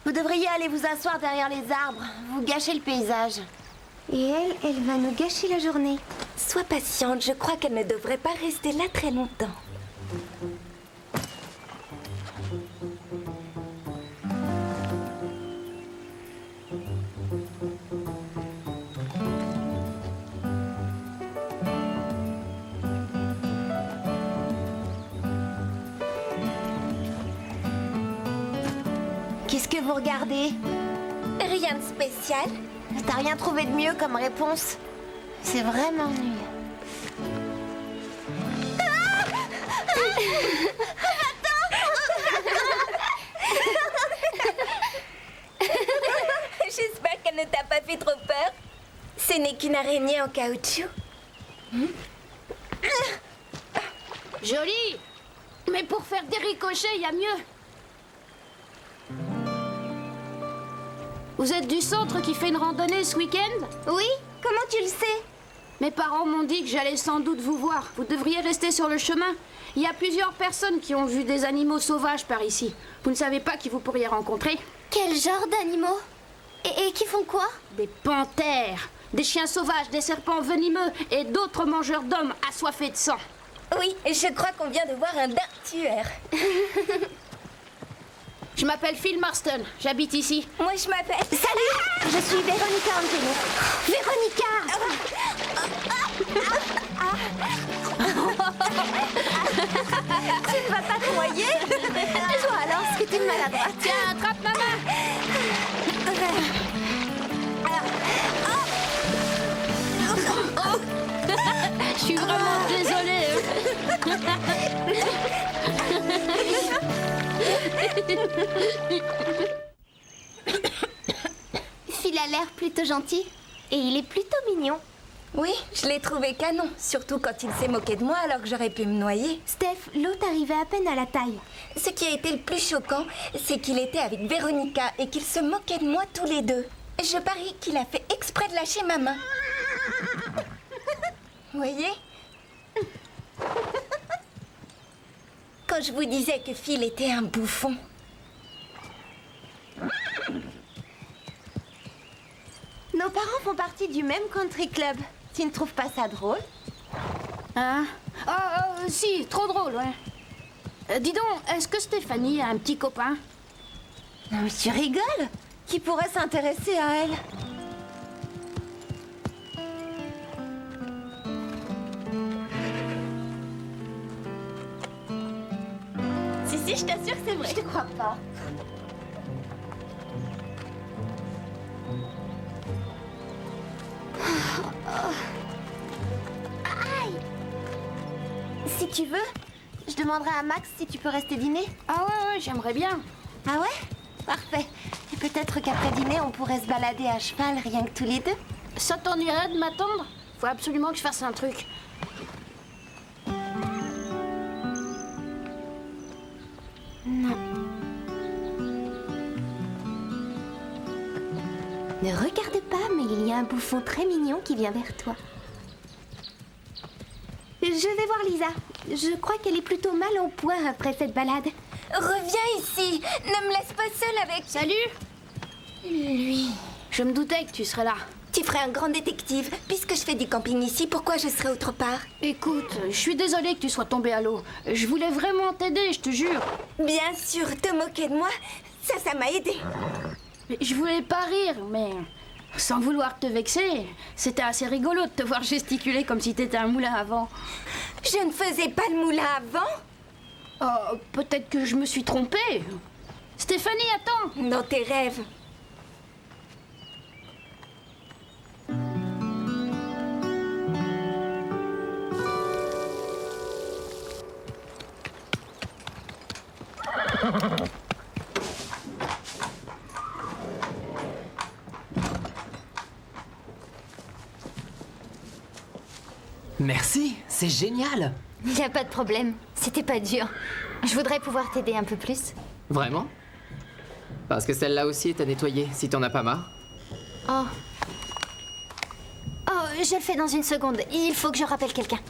Vous devriez aller vous asseoir derrière les arbres. Vous gâchez le paysage. Et elle va nous gâcher la journée. Sois patiente, je crois qu'elle ne devrait pas rester là très longtemps. Qu'est-ce que vous regardez? Rien de spécial. T'as rien trouvé de mieux comme réponse? C'est vraiment nul. J'espère qu'elle ne t'a pas fait trop peur. Ce n'est qu'une araignée en caoutchouc. Joli! Mais pour faire des ricochets, il y a mieux. Vous êtes du centre qui fait une randonnée ce week-end? Oui? Comment tu le sais? Mes parents m'ont dit que j'allais sans doute vous voir. Vous devriez rester sur le chemin. Il y a plusieurs personnes qui ont vu des animaux sauvages par ici. Vous ne savez pas qui vous pourriez rencontrer? Quel genre d'animaux? Et qui font quoi? Des panthères, des chiens sauvages, des serpents venimeux et d'autres mangeurs d'hommes assoiffés de sang. Oui, je crois qu'on vient de voir un dard tueur. Je m'appelle Phil Marston, j'habite ici. Moi, je m'appelle... Salut! Je suis Véronica Angelo. Tu ne vas pas te noyer? Toi alors, est-ce que tu es maladroite? Tiens, attrape ma main! Je suis vraiment désolée. Phil a l'air plutôt gentil. Et il est plutôt mignon. Oui, je l'ai trouvé canon. Surtout quand il s'est moqué de moi alors que j'aurais pu me noyer. Steph, l'eau t'arrivait à peine à la taille. Ce qui a été le plus choquant, c'est qu'il était avec Véronica et qu'ils se moquaient de moi tous les deux. Je parie qu'il a fait exprès de lâcher ma main. Vous voyez? Quand je vous disais que Phil était un bouffon. Nos parents font partie du même country club. Tu ne trouves pas ça drôle? Hein? Si, trop drôle, ouais. Dis donc, est-ce que Stéphanie a un petit copain? Non mais tu rigoles? Qui pourrait s'intéresser à elle? Si, je t'assure que c'est vrai. Je te crois pas. Aïe! Si tu veux, je demanderai à Max si tu peux rester dîner. Ah ouais, j'aimerais bien. Ah ouais? Parfait. Et peut-être qu'après dîner, on pourrait se balader à cheval rien que tous les deux. Ça t'ennuierait de m'attendre? Faut absolument que je fasse un truc. Non. Ne regarde pas, mais il y a un bouffon très mignon qui vient vers toi. Je vais voir Lisa. Je crois qu'elle est plutôt mal en point après cette balade. Reviens ici. Ne me laisse pas seule avec... Salut! Lui. Je me doutais que tu serais là. Tu ferais un grand détective. Puisque je fais du camping ici, pourquoi je serais autre part? Écoute, je suis désolée que tu sois tombée à l'eau. Je voulais vraiment t'aider, je te jure. Bien sûr, te moquer de moi, ça m'a aidé. Mais je voulais pas rire, mais sans vouloir te vexer, c'était assez rigolo de te voir gesticuler comme si t'étais un moulin à vent. Je ne faisais pas le moulin à vent. Oh, peut-être que je me suis trompée. Stéphanie, attends. Dans tes rêves. Merci, c'est génial. Y a pas de problème, c'était pas dur. Je voudrais pouvoir t'aider un peu plus. Vraiment? Parce que celle-là aussi est à nettoyer, si t'en as pas marre. Oh. Oh, je le fais dans une seconde. Il faut que je rappelle quelqu'un.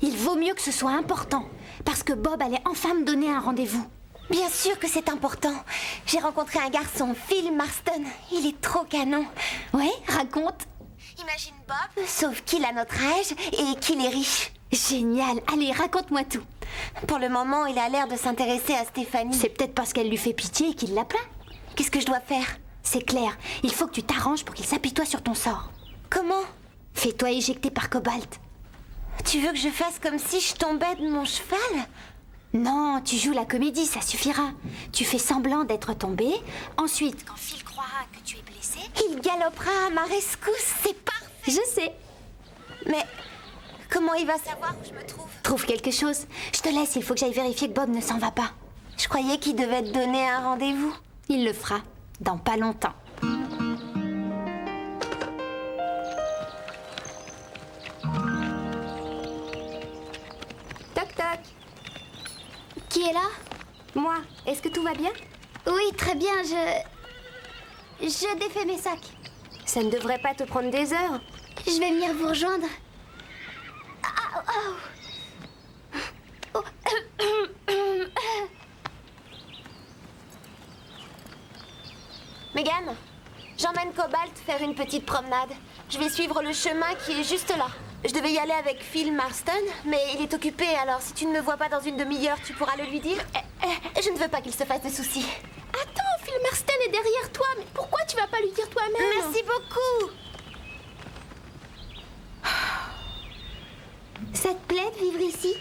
Il vaut mieux que ce soit important, parce que Bob allait enfin me donner un rendez-vous. Bien sûr que c'est important. J'ai rencontré un garçon, Phil Marston. Il est trop canon. Ouais, raconte. Imagine Bob, sauf qu'il a notre âge et qu'il est riche. Génial. Allez, raconte-moi tout. Pour le moment, il a l'air de s'intéresser à Stéphanie. C'est peut-être parce qu'elle lui fait pitié et qu'il la plaint. Qu'est-ce que je dois faire? C'est clair. Il faut que tu t'arranges pour qu'il s'apitoie sur ton sort. Comment? Fais-toi éjecter par Cobalt. Tu veux que je fasse comme si je tombais de mon cheval? Non, tu joues la comédie, ça suffira. Tu fais semblant d'être tombé. Ensuite, quand Phil croira que tu es blessé, il galopera à ma rescousse. C'est parfait. Je sais. Mais comment il va savoir où je me trouve? Trouve quelque chose. Je te laisse, il faut que j'aille vérifier que Bob ne s'en va pas. Je croyais qu'il devait te donner un rendez-vous. Il le fera, dans pas longtemps. Toc toc. Qui est là? Moi, est-ce que tout va bien? Oui, très bien, je défais mes sacs. Ça ne devrait pas te prendre des heures. Je vais venir vous rejoindre. Mégane, j'emmène Cobalt faire une petite promenade. Je vais suivre le chemin qui est juste là. Je devais y aller avec Phil Marston, mais il est occupé, alors si tu ne me vois pas dans une demi-heure, tu pourras le lui dire. Je ne veux pas qu'il se fasse de soucis. Attends, Phil Marston est derrière toi, mais pourquoi tu vas pas lui dire toi-même? Merci beaucoup. Ça te plaît de vivre ici?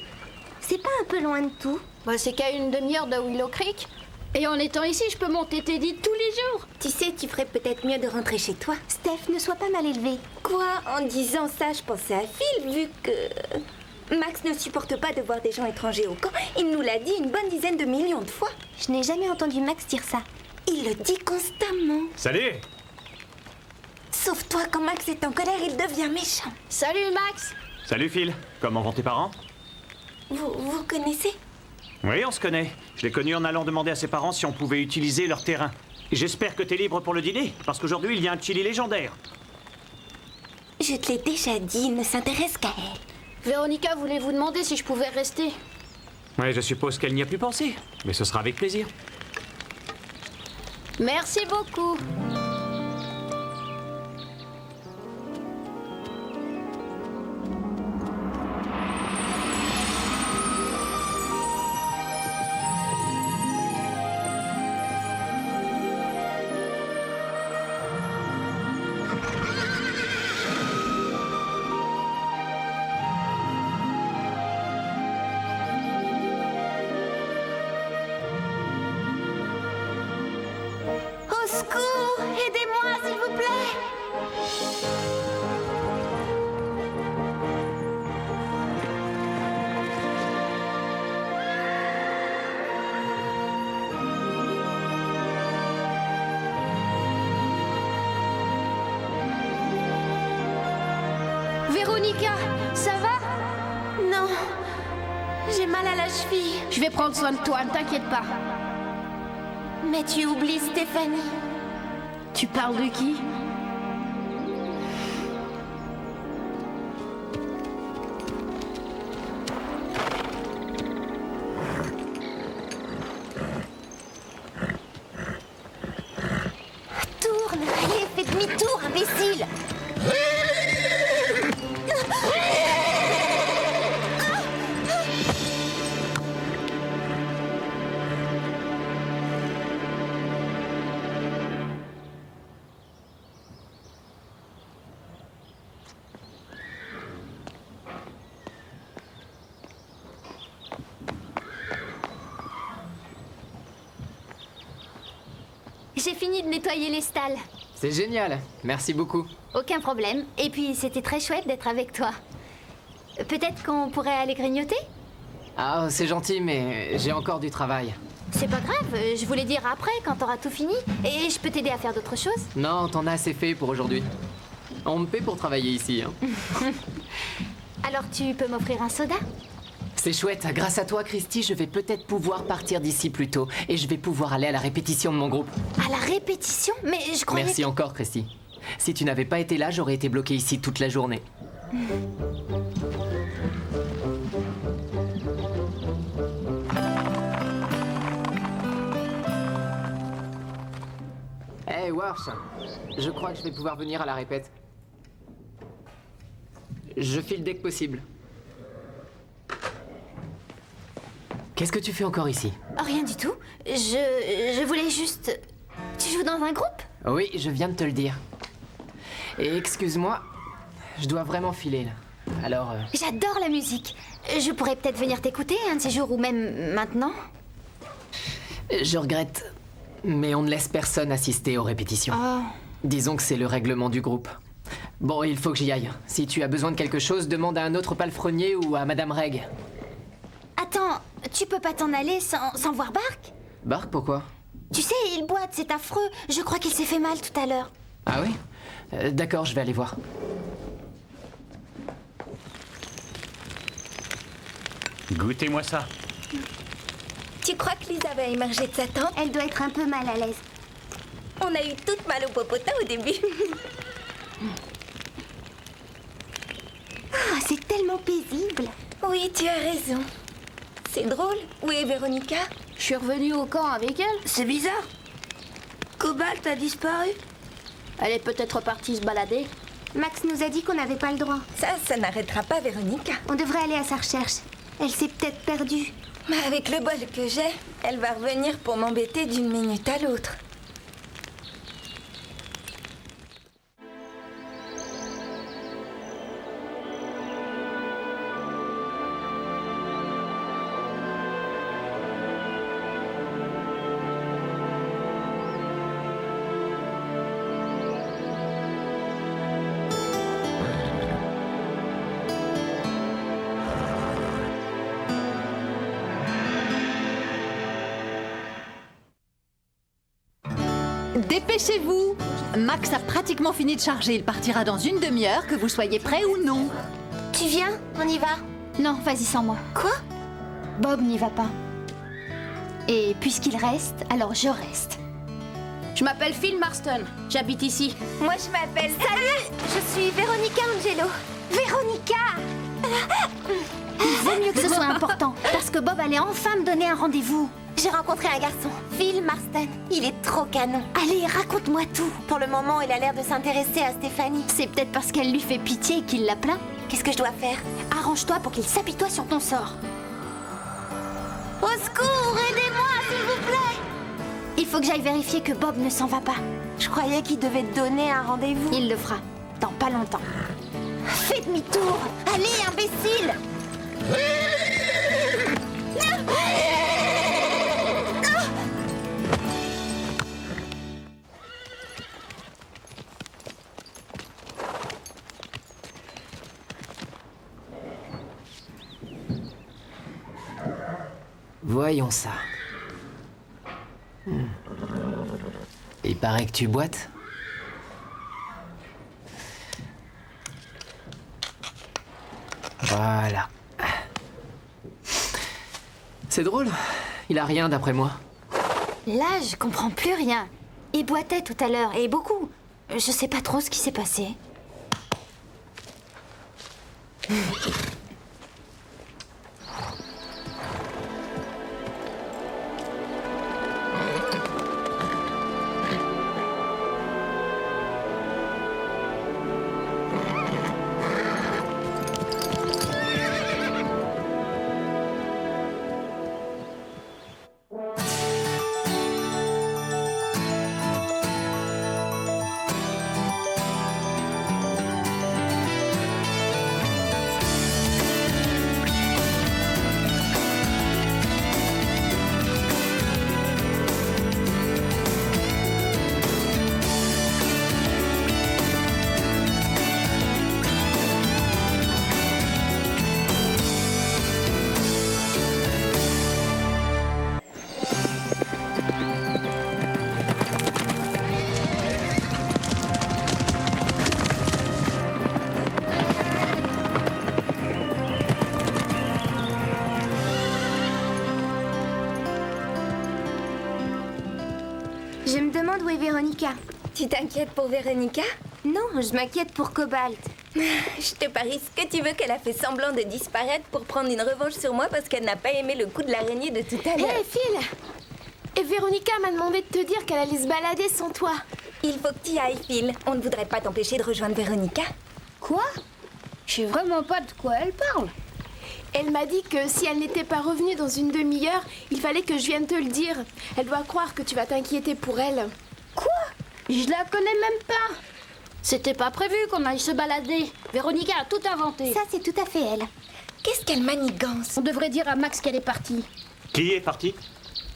C'est pas un peu loin de tout? Bah, c'est qu'à une demi-heure de Willow Creek. Et en étant ici, je peux monter Teddy tous les jours. Tu sais, tu ferais peut-être mieux de rentrer chez toi. Steph, ne sois pas mal élevé. Quoi? En disant ça, je pensais à Phil, vu que Max ne supporte pas de voir des gens étrangers au camp. Il nous l'a dit une bonne dizaine de millions de fois. Je n'ai jamais entendu Max dire ça. Il le dit constamment. Salut! Sauf toi, quand Max est en colère, il devient méchant. Salut Max. Salut Phil, comment vont tes parents? Vous connaissez? Oui, on se connaît. Je l'ai connu en allant demander à ses parents si on pouvait utiliser leur terrain. J'espère que t'es libre pour le dîner, parce qu'aujourd'hui, il y a un chili légendaire. Je te l'ai déjà dit, il ne s'intéresse qu'à elle. Véronica voulait vous demander si je pouvais rester. Oui, je suppose qu'elle n'y a plus pensé, mais ce sera avec plaisir. Merci beaucoup. Au secours, aidez-moi s'il vous plaît. Véronica, ça va? Non, j'ai mal à la cheville. Je vais prendre soin de toi, ne t'inquiète pas. Mais tu oublies Stéphanie. Tu parles de qui? Tourne, allez, fais demi-tour, imbécile. J'ai fini de nettoyer les stalles. C'est génial, merci beaucoup. Aucun problème. Et puis, c'était très chouette d'être avec toi. Peut-être qu'on pourrait aller grignoter? Ah, c'est gentil, mais j'ai encore du travail. C'est pas grave, je voulais dire après, quand t'auras tout fini. Et je peux t'aider à faire d'autres choses? Non, t'en as assez fait pour aujourd'hui. On me paie pour travailler ici, hein. Alors tu peux m'offrir un soda? C'est chouette, grâce à toi, Christy, je vais peut-être pouvoir partir d'ici plus tôt. Et je vais pouvoir aller à la répétition de mon groupe. À la répétition? Mais je croyais... Merci encore, Christy. Si tu n'avais pas été là, j'aurais été bloqué ici toute la journée. Hey, Wash, je crois que je vais pouvoir venir à la répète. Je file dès que possible. Qu'est-ce que tu fais encore ici? Oh, rien du tout. Je voulais juste... Tu joues dans un groupe? Oui, je viens de te le dire. Et excuse-moi, je dois vraiment filer là. Alors... J'adore la musique. Je pourrais peut-être venir t'écouter un de ces jours ou même maintenant. Je regrette, mais on ne laisse personne assister aux répétitions. Oh. Disons que c'est le règlement du groupe. Bon, il faut que j'y aille. Si tu as besoin de quelque chose, demande à un autre palefrenier ou à Madame Reg. Attends, tu peux pas t'en aller sans voir Bark? Bark, pourquoi? Tu sais, il boite, c'est affreux. Je crois qu'il s'est fait mal tout à l'heure. Ah oui? D'accord, je vais aller voir. Goûtez-moi ça. Tu crois que Lisa va émerger de sa tente? Elle doit être un peu mal à l'aise. On a eu toute mal au popotin au début. Ah, c'est tellement paisible. Oui, tu as raison. C'est drôle. Où est Véronica? Je suis revenue au camp avec elle. C'est bizarre. Cobalt a disparu. Elle est peut-être partie se balader. Max nous a dit qu'on n'avait pas le droit. Ça n'arrêtera pas Véronica. On devrait aller à sa recherche. Elle s'est peut-être perdue. Mais avec le bol que j'ai, elle va revenir pour m'embêter d'une minute à l'autre. Dépêchez-vous! Max a pratiquement fini de charger. Il partira dans une demi-heure, que vous soyez prêts ou non. Tu viens? On y va? Non, vas-y sans moi. Quoi? Bob n'y va pas. Et puisqu'il reste, alors je reste. Je m'appelle Phil Marston. J'habite ici. Moi, je m'appelle... Salut! Je suis Véronica Angelo. Véronica! Il vaut mieux que ce soit important, parce que Bob allait enfin me donner un rendez-vous. J'ai rencontré un garçon, Phil Marston. Il est trop canon. Allez, raconte-moi tout. Pour le moment, il a l'air de s'intéresser à Stéphanie. C'est peut-être parce qu'elle lui fait pitié qu'il la plaint. Qu'est-ce que je dois faire? Arrange-toi pour qu'il s'apitoie sur ton sort. Au secours, aidez-moi, s'il vous plaît! Il faut que j'aille vérifier que Bob ne s'en va pas. Je croyais qu'il devait te donner un rendez-vous. Il le fera, dans pas longtemps. Fais demi-tour! Allez, imbécile! Voyons ça. Il paraît que tu boites. Voilà. C'est drôle. Il a rien d'après moi. Là, je comprends plus rien. Il boitait tout à l'heure, et beaucoup. Je sais pas trop ce qui s'est passé. Véronica. Tu t'inquiètes pour Véronica? Non, je m'inquiète pour Cobalt. Je te parie ce que tu veux qu'elle a fait semblant de disparaître pour prendre une revanche sur moi parce qu'elle n'a pas aimé le coup de l'araignée de tout à l'heure. Hé, Phil! Et Véronica m'a demandé de te dire qu'elle allait se balader sans toi. Il faut que tu y ailles, Phil. On ne voudrait pas t'empêcher de rejoindre Véronica. Quoi? Je sais vraiment pas de quoi elle parle. Elle m'a dit que si elle n'était pas revenue dans une demi-heure, il fallait que je vienne te le dire. Elle doit croire que tu vas t'inquiéter pour elle. Quoi? Je la connais même pas. C'était pas prévu qu'on aille se balader. Véronica a tout inventé. Ça, c'est tout à fait elle. Qu'est-ce qu'elle manigance? On devrait dire à Max qu'elle est partie. Qui est parti?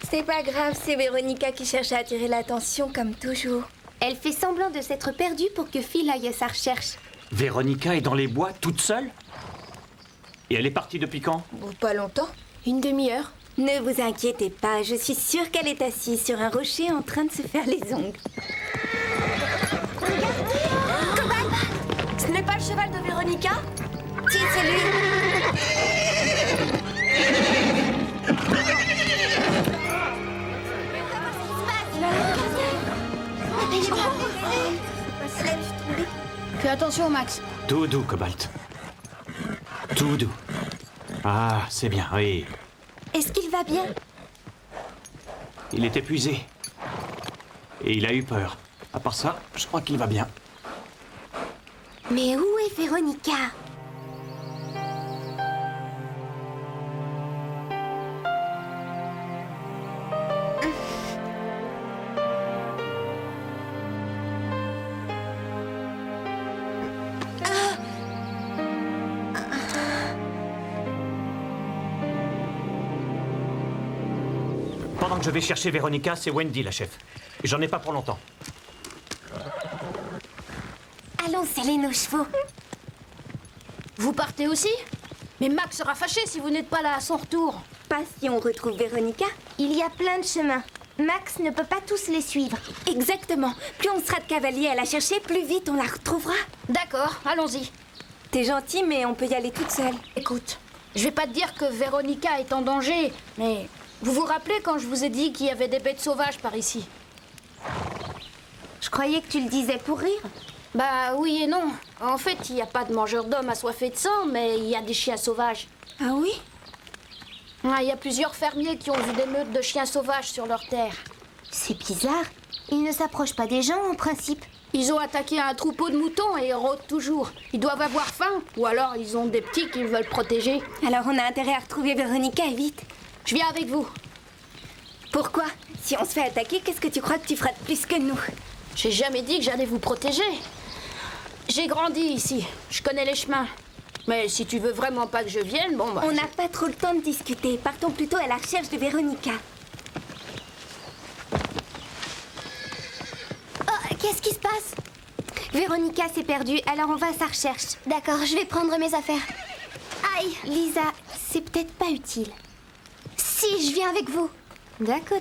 C'est pas grave, c'est Véronica qui cherche à attirer l'attention comme toujours. Elle fait semblant de s'être perdue pour que Phil aille à sa recherche. Véronica est dans les bois toute seule? Et elle est partie depuis quand? Pas longtemps. Une demi-heure. Ne vous inquiétez pas, je suis sûre qu'elle est assise sur un rocher en train de se faire les ongles. Ce n'est pas le cheval de Véronica? Si, c'est lui. Fais attention, Max. Tout doux, Cobalt. Tout doux. Ah, c'est bien, oui. Est-ce qu'il va bien? Il est épuisé. Et il a eu peur. À part ça, je crois qu'il va bien. Mais où est Véronica? Pendant que je vais chercher Véronica, c'est Wendy, la chef. J'en ai pas pour longtemps. Allons sceller nos chevaux. Vous partez aussi? Mais Max sera fâché si vous n'êtes pas là à son retour. Pas si on retrouve Véronica. Il y a plein de chemins. Max ne peut pas tous les suivre. Exactement. Plus on sera de cavaliers à la chercher, plus vite on la retrouvera. D'accord, allons-y. T'es gentil, mais on peut y aller toute seule. Écoute, je vais pas te dire que Véronica est en danger, mais vous vous rappelez quand je vous ai dit qu'il y avait des bêtes sauvages par ici? Je croyais que tu le disais pour rire. Bah oui et non. En fait, il n'y a pas de mangeurs d'hommes assoiffés de sang, mais il y a des chiens sauvages. Ah oui? Il y a plusieurs fermiers qui ont vu des meutes de chiens sauvages sur leur terre. C'est bizarre. Ils ne s'approchent pas des gens en principe. Ils ont attaqué un troupeau de moutons et rôdent toujours. Ils doivent avoir faim, ou alors ils ont des petits qu'ils veulent protéger. Alors on a intérêt à retrouver Véronica et vite. Je viens avec vous. Pourquoi? Si on se fait attaquer, qu'est-ce que tu crois que tu feras de plus que nous? J'ai jamais dit que j'allais vous protéger. J'ai grandi ici, je connais les chemins. Mais si tu veux vraiment pas que je vienne, bon bah... On n'a pas trop le temps de discuter. Partons plutôt à la recherche de Véronica. Oh, qu'est-ce qui se passe? Véronica s'est perdue, alors on va à sa recherche. D'accord, je vais prendre mes affaires. Aïe, Lisa, c'est peut-être pas utile. Si, je viens avec vous. D'accord.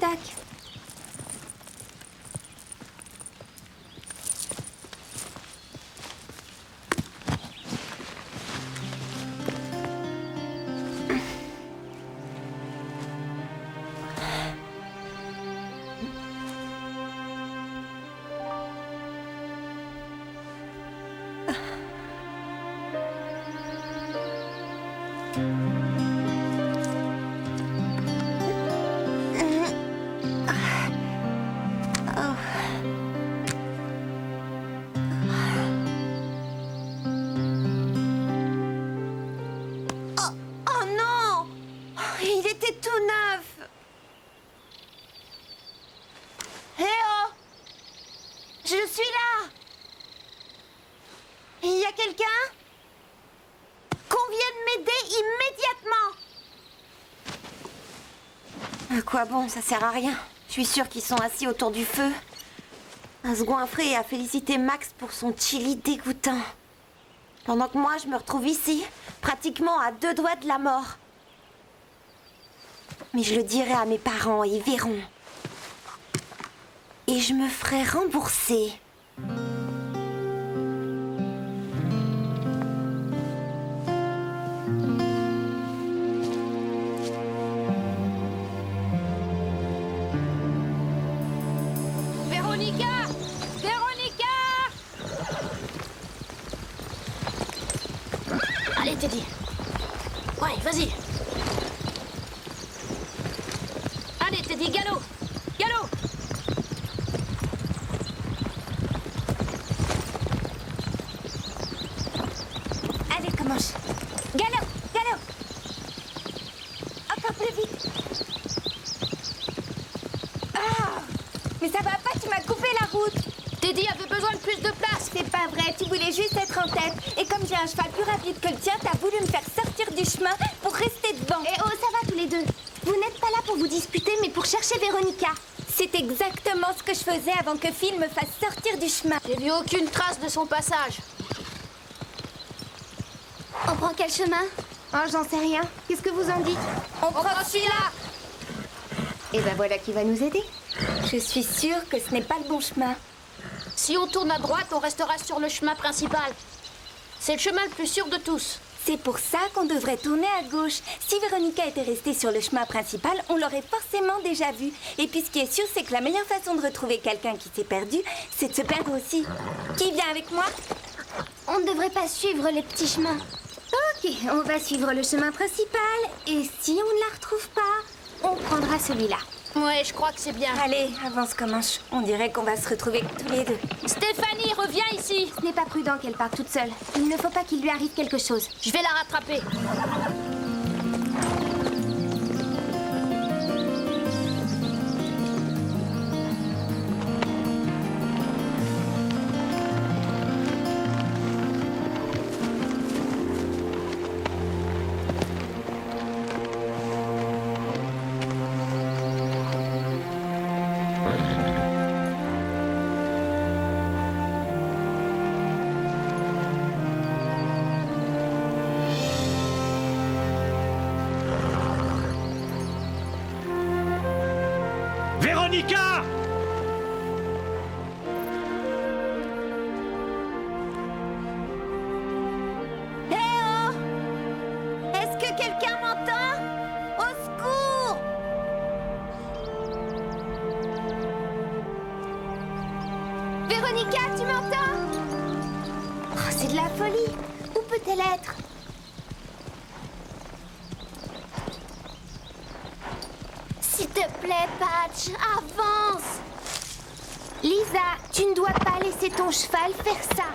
Oh non! Il était tout neuf! Hé oh! Je suis là! Il y a quelqu'un? Qu'on vienne m'aider immédiatement! À quoi bon? Ça sert à rien. Je suis sûre qu'ils sont assis autour du feu, à se goinfrer et à féliciter Max pour son chili dégoûtant. Pendant que moi, je me retrouve ici, pratiquement à 2 doigts de la mort. Mais je le dirai à mes parents et ils verront. Et je me ferai rembourser. Véronica! Teddy. Ouais, vas-y. Allez, Teddy, galop. Galop. Allez, commence. Galop, galop. Encore plus vite. Ah, mais ça va pas, tu m'as coupé la route. Teddy avait besoin de plus de place. C'est pas vrai, tu voulais juste être en tête. Et comme j'ai un cheval plus rapide que le tien, t'as voulu me faire sortir du chemin pour rester devant. Eh oh, ça va tous les deux. Vous n'êtes pas là pour vous disputer, mais pour chercher Véronica. C'est exactement ce que je faisais avant que Phil me fasse sortir du chemin. J'ai vu aucune trace de son passage. On prend quel chemin? Oh, j'en sais rien. Qu'est-ce que vous en dites? On prend celui-là. Et ben voilà qui va nous aider. Je suis sûre que ce n'est pas le bon chemin. Si on tourne à droite, on restera sur le chemin principal. C'est le chemin le plus sûr de tous. C'est pour ça qu'on devrait tourner à gauche. Si Véronica était restée sur le chemin principal, on l'aurait forcément déjà vue. Et puis ce qui est sûr, c'est que la meilleure façon de retrouver quelqu'un qui s'est perdu, c'est de se perdre aussi. Qui vient avec moi? On ne devrait pas suivre les petits chemins. Ok, on va suivre le chemin principal. Et si on ne la retrouve pas, on prendra celui-là. Ouais, je crois que c'est bien. Allez, avance, commence. On dirait qu'on va se retrouver tous les deux. Stéphanie, reviens ici. Ce n'est pas prudent qu'elle parte toute seule. Il ne faut pas qu'il lui arrive quelque chose. Je vais la rattraper. Véronica! Hé oh! Est-ce que quelqu'un m'entend? Au secours! Véronica, tu m'entends? Oh, c'est de la folie. Où peut-elle être? S'il te plaît, Patch, avance! Lisa, tu ne dois pas laisser ton cheval faire ça.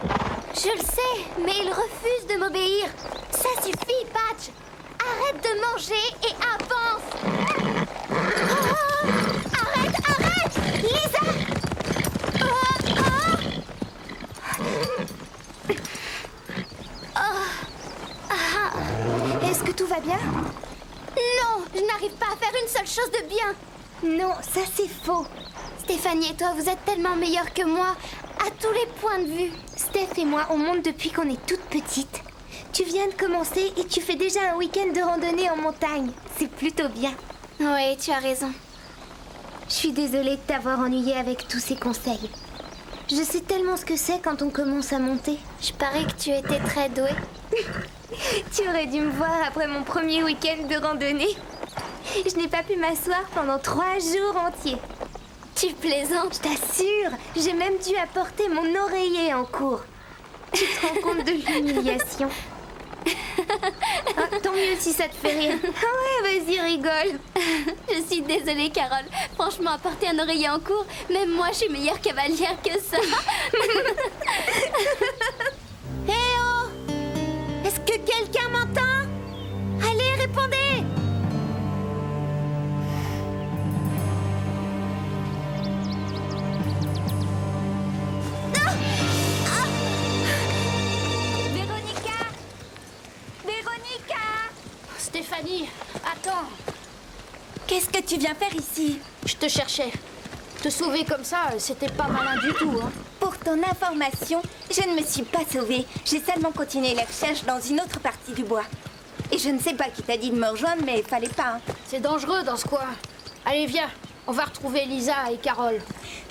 Je le sais, mais il refuse de m'obéir. Ça suffit, Patch. Arrête de manger et avance. Oh, arrête, arrête! Lisa! Est-ce que tout va bien? Non, je n'arrive pas à faire une seule chose de bien. Non, ça c'est faux. Stéphanie et toi, vous êtes tellement meilleurs que moi, à tous les points de vue. Steph et moi, on monte depuis qu'on est toutes petites. Tu viens de commencer et tu fais déjà un week-end de randonnée en montagne. C'est plutôt bien. Oui, tu as raison. Je suis désolée de t'avoir ennuyée avec tous ces conseils. Je sais tellement ce que c'est quand on commence à monter. Je parie que tu étais très douée. Tu aurais dû me voir après mon premier week-end de randonnée. Je n'ai pas pu m'asseoir pendant 3 jours entiers. Tu plaisantes, je t'assure. J'ai même dû apporter mon oreiller en cours. Tu te rends compte de l'humiliation? Ah, tant mieux si ça te fait rire. Ah ouais, vas-y, rigole. Je suis désolée, Carole. Franchement, apporter un oreiller en cours, même moi, je suis meilleure cavalière que ça. Hé oh! Est-ce que quelqu'un m'entend? Allez, répondez! Véronica! Véronica! Stéphanie, attends. Qu'est-ce que tu viens faire ici? Je te cherchais. Te sauver comme ça, c'était pas malin du tout, hein. Pour ton information, je ne me suis pas sauvée. J'ai seulement continué les recherches dans une autre partie du bois. Et je ne sais pas qui t'a dit de me rejoindre, mais il fallait pas. Hein. C'est dangereux dans ce coin. Allez, viens. On va retrouver Lisa et Carole.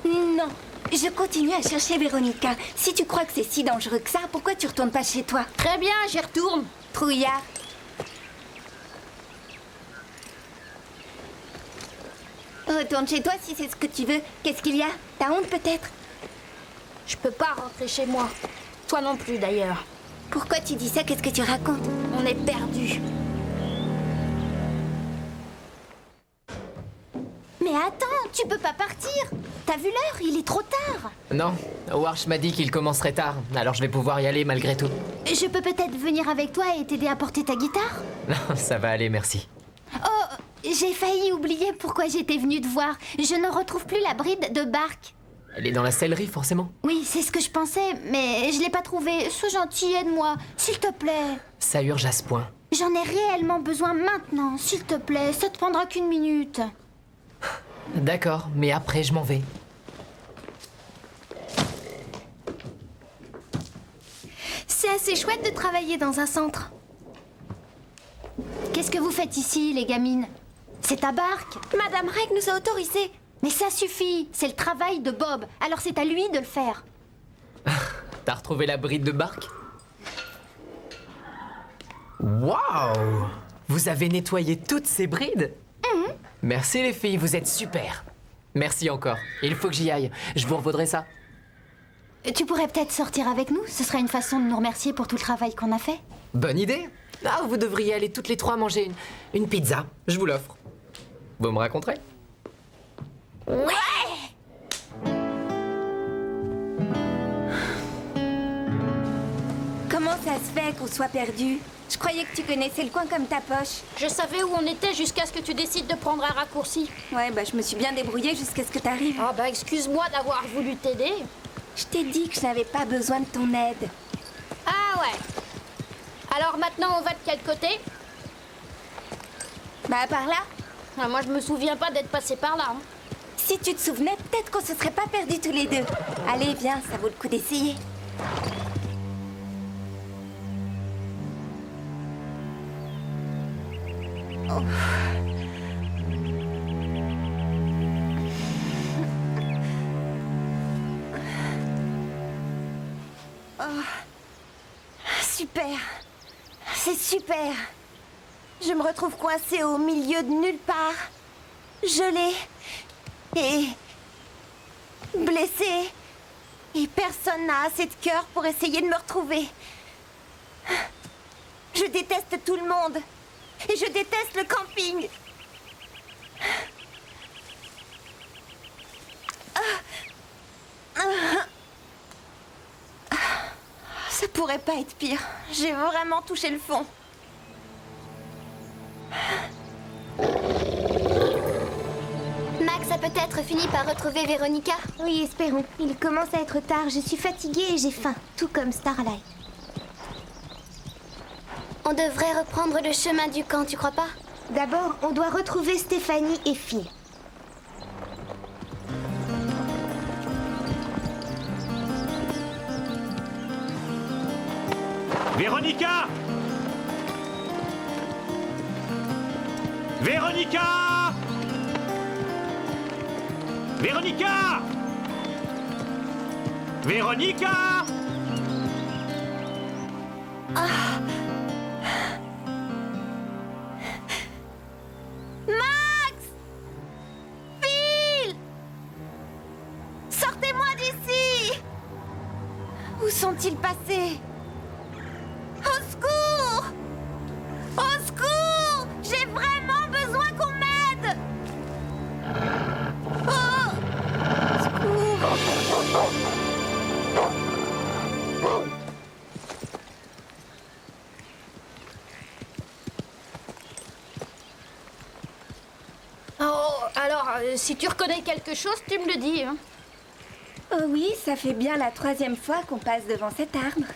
Non, je continue à chercher Véronica. Si tu crois que c'est si dangereux que ça, pourquoi tu retournes pas chez toi? Très bien, j'y retourne. Trouillard. Retourne chez toi si c'est ce que tu veux. Qu'est-ce qu'il y a? T'as honte peut-être? Je peux pas rentrer chez moi. Toi non plus, d'ailleurs. Pourquoi tu dis ça? Qu'est-ce que tu racontes? On est perdus. Mais attends, tu peux pas partir. T'as vu l'heure? Il est trop tard. Non, Warsh m'a dit qu'il commencerait tard, alors je vais pouvoir y aller malgré tout. Je peux peut-être venir avec toi et t'aider à porter ta guitare? Non, ça va aller, merci. Oh, j'ai failli oublier pourquoi j'étais venue te voir. Je ne retrouve plus la bride de Bark. Elle est dans la sellerie, forcément. Oui, c'est ce que je pensais, mais je l'ai pas trouvée. Sois gentil, aide-moi, s'il te plaît. Ça urge à ce point. J'en ai réellement besoin maintenant, s'il te plaît. Ça te prendra qu'une minute. D'accord, mais après je m'en vais. C'est assez chouette de travailler dans un centre. Qu'est-ce que vous faites ici, les gamines? C'est ta barque. Madame Reg nous a autorisés. Mais ça suffit, c'est le travail de Bob, alors c'est à lui de le faire. T'as retrouvé la bride de Bark? Waouh! Vous avez nettoyé toutes ces brides? Merci les filles, vous êtes super. Merci encore. Il faut que j'y aille. Je vous revaudrai ça. Tu pourrais peut-être sortir avec nous? Ce serait une façon de nous remercier pour tout le travail qu'on a fait. Bonne idée. Ah, vous devriez aller toutes les trois manger une pizza. Je vous l'offre. Vous me raconterez? Ouais! Comment ça se fait qu'on soit perdu? Je croyais que tu connaissais le coin comme ta poche. Je savais où on était jusqu'à ce que tu décides de prendre un raccourci. Ouais, bah je me suis bien débrouillée jusqu'à ce que t'arrives. Ah bah excuse-moi d'avoir voulu t'aider. Je t'ai dit que je n'avais pas besoin de ton aide. Ah ouais. Alors maintenant on va de quel côté? Bah par là. Ah, moi je me souviens pas d'être passé par là. Hein. Si tu te souvenais, peut-être qu'on se serait pas perdus tous les deux. Allez, viens, ça vaut le coup d'essayer. Oh. Oh. Super. C'est super. Je me retrouve coincée au milieu de nulle part. Gelée. Et blessée. Et personne n'a assez de cœur pour essayer de me retrouver. Je déteste tout le monde. Et je déteste le camping. Ça pourrait pas être pire. J'ai vraiment touché le fond. Max a peut-être fini par retrouver Véronica? Oui, espérons. Il commence à être tard. Je suis fatiguée et j'ai faim, tout comme Starlight. On devrait reprendre le chemin du camp, tu crois pas? D'abord, on doit retrouver Stéphanie et Phil. Véronica! Véronica! Véronica! Véronica! Ah. Max! Phil! Sortez-moi d'ici! Où sont-ils passés? Au secours! Au secours! J'ai vraiment besoin qu'on m'aide! Oh! Au secours! Si tu reconnais quelque chose, tu me le dis. Hein. Oh oui, ça fait bien la 3e fois qu'on passe devant cet arbre.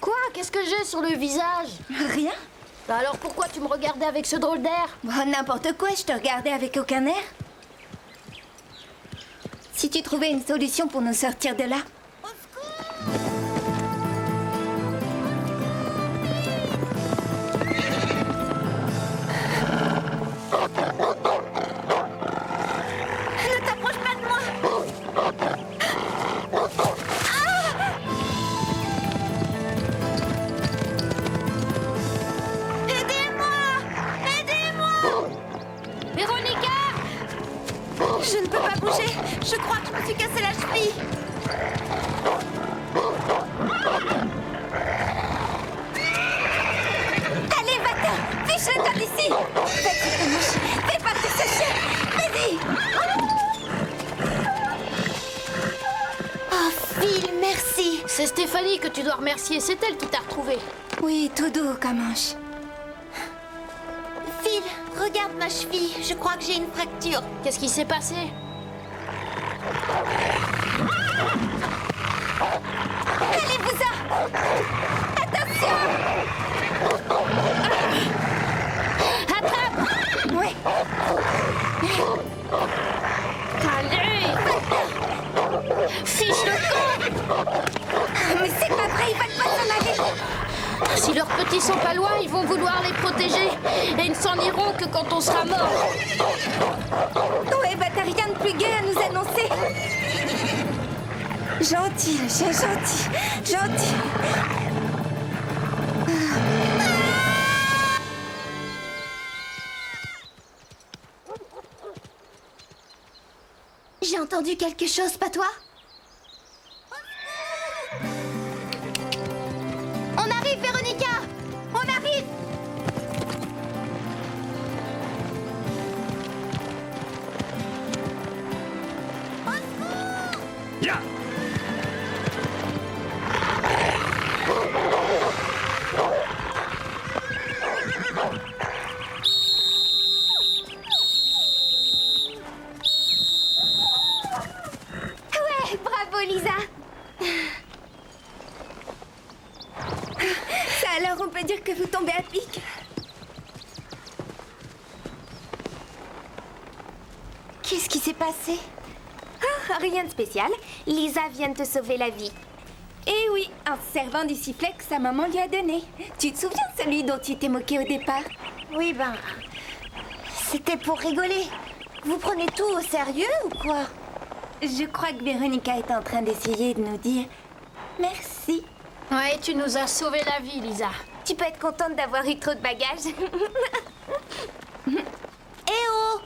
Quoi? Qu'est-ce que j'ai sur le visage? Rien. Bah alors pourquoi tu me regardais avec ce drôle d'air? Oh, n'importe quoi, je te regardais avec aucun air. Si tu trouvais une solution pour nous sortir de là. Au secours! Ne t'approche pas de moi! Je ne peux pas bouger. Je crois que je me suis cassé la cheville. Lâche-le d'ici. Fais partir ce chien. Vas-y. Oh, Phil, merci. C'est Stéphanie que tu dois remercier, c'est elle qui t'a retrouvé. Oui, tout doux, Camanche. Phil, regarde ma cheville. Je crois que j'ai une fracture. Qu'est-ce qui s'est passé? Allez-vous-en. Attention. Attrape! Ouais. Allez! Fiche le camp! Mais c'est pas vrai, ils veulent pas s'en aller. Si leurs petits sont pas loin, ils vont vouloir les protéger. Et ils ne s'en iront que quand on sera mort. Ouais, bah t'as rien de plus gai à nous annoncer. Gentil, le chien, gentil. J'ai entendu quelque chose, pas toi? On arrive, Véronica! On arrive! Ya! Ouais, bravo, Lisa. Ça alors, on peut dire que vous tombez à pic. Qu'est-ce qui s'est passé? Ah, rien de spécial. Lisa vient de te sauver la vie. Et oui, en se servant du sifflet que sa maman lui a donné. Tu te souviens de celui dont tu t'es moqué au départ? Oui, ben... C'était pour rigoler. Vous prenez tout au sérieux ou quoi? Je crois que Véronica est en train d'essayer de nous dire merci. Ouais, tu nous as sauvé la vie, Lisa. Tu peux être contente d'avoir eu trop de bagages. Eh oh!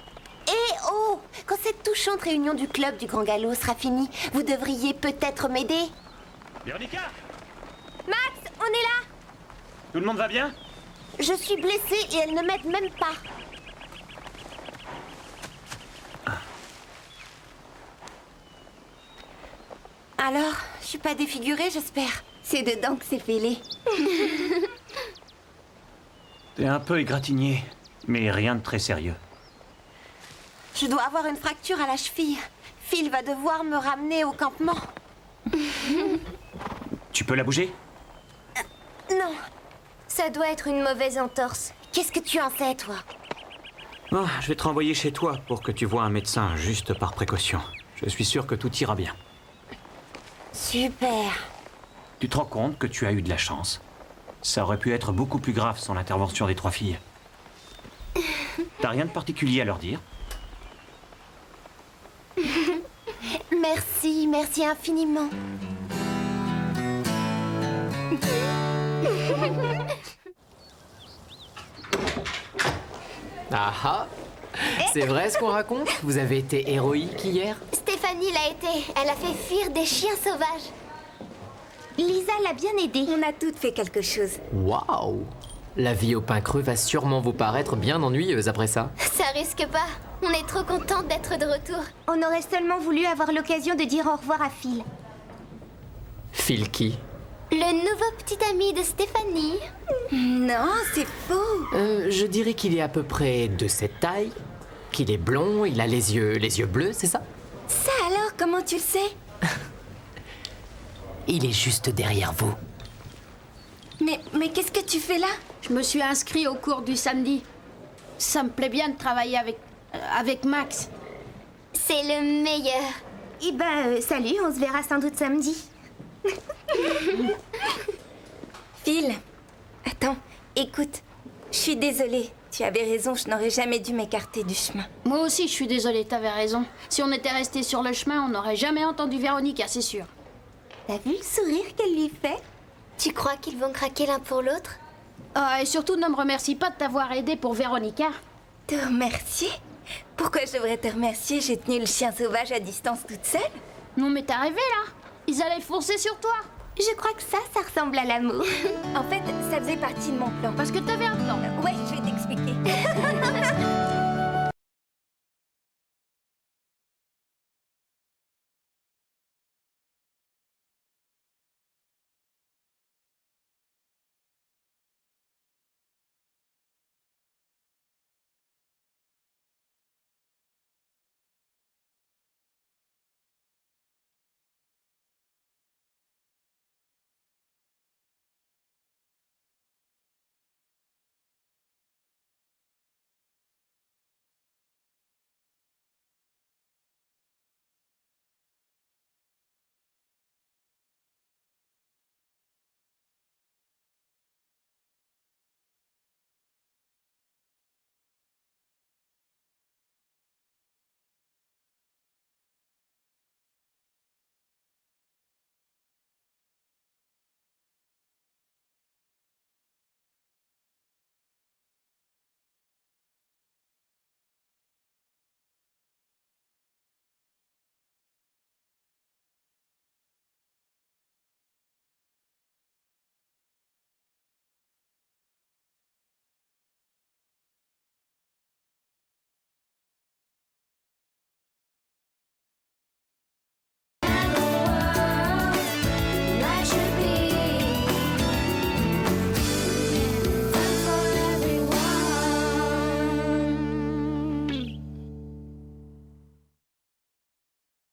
Eh oh! Quand cette touchante réunion du club du Grand Galop sera finie, vous devriez peut-être m'aider. Véronica! Max, on est là. Tout le monde va bien? Je suis blessée et elle ne m'aide même pas. Alors, je suis pas défigurée, j'espère. C'est dedans que c'est fêlé. T'es un peu égratigné, mais rien de très sérieux. Je dois avoir une fracture à la cheville. Phil va devoir me ramener au campement. Tu peux la bouger? Non. Ça doit être une mauvaise entorse. Qu'est-ce que tu en sais, toi? Oh, je vais te renvoyer chez toi pour que tu vois un médecin, juste par précaution. Je suis sûr que tout ira bien. Super. Tu te rends compte que tu as eu de la chance? Ça aurait pu être beaucoup plus grave sans l'intervention des 3 filles. T'as rien de particulier à leur dire? Merci, merci infiniment. Ah ah! C'est vrai ce qu'on raconte? Vous avez été héroïque hier? Stéphanie l'a été. Elle a fait fuir des chiens sauvages. Lisa l'a bien aidée. On a toutes fait quelque chose. Waouh! La vie au pain creux va sûrement vous paraître bien ennuyeuse après ça. Ça risque pas. On est trop contente d'être de retour. On aurait seulement voulu avoir l'occasion de dire au revoir à Phil. Phil qui? Le nouveau petit ami de Stéphanie. Non, c'est faux. Je dirais qu'il est à peu près de cette taille, qu'il est blond, il a les yeux bleus, c'est ça? Ça alors, comment tu le sais? Il est juste derrière vous. Mais qu'est-ce que tu fais là? Je me suis inscrit au cours du samedi. Ça me plaît bien de travailler avec Max. C'est le meilleur. Eh ben, salut, on se verra sans doute samedi. Phil, attends, écoute, je suis désolée. Tu avais raison, je n'aurais jamais dû m'écarter du chemin. Moi aussi, je suis désolée, t'avais raison. Si on était resté sur le chemin, on n'aurait jamais entendu Véronica, c'est sûr. T'as vu le sourire qu'elle lui fait? Tu crois qu'ils vont craquer l'un pour l'autre? Oh, et surtout, ne me remercie pas de t'avoir aidé pour Véronica. Te remercier? Pourquoi je devrais te remercier? J'ai tenu le chien sauvage à distance toute seule. Non mais t'as rêvé là. Ils allaient foncer sur toi. Je crois que ça ressemble à l'amour. En fait, ça faisait partie de mon plan. Parce que t'avais un plan. Ouais, je vais t'expliquer.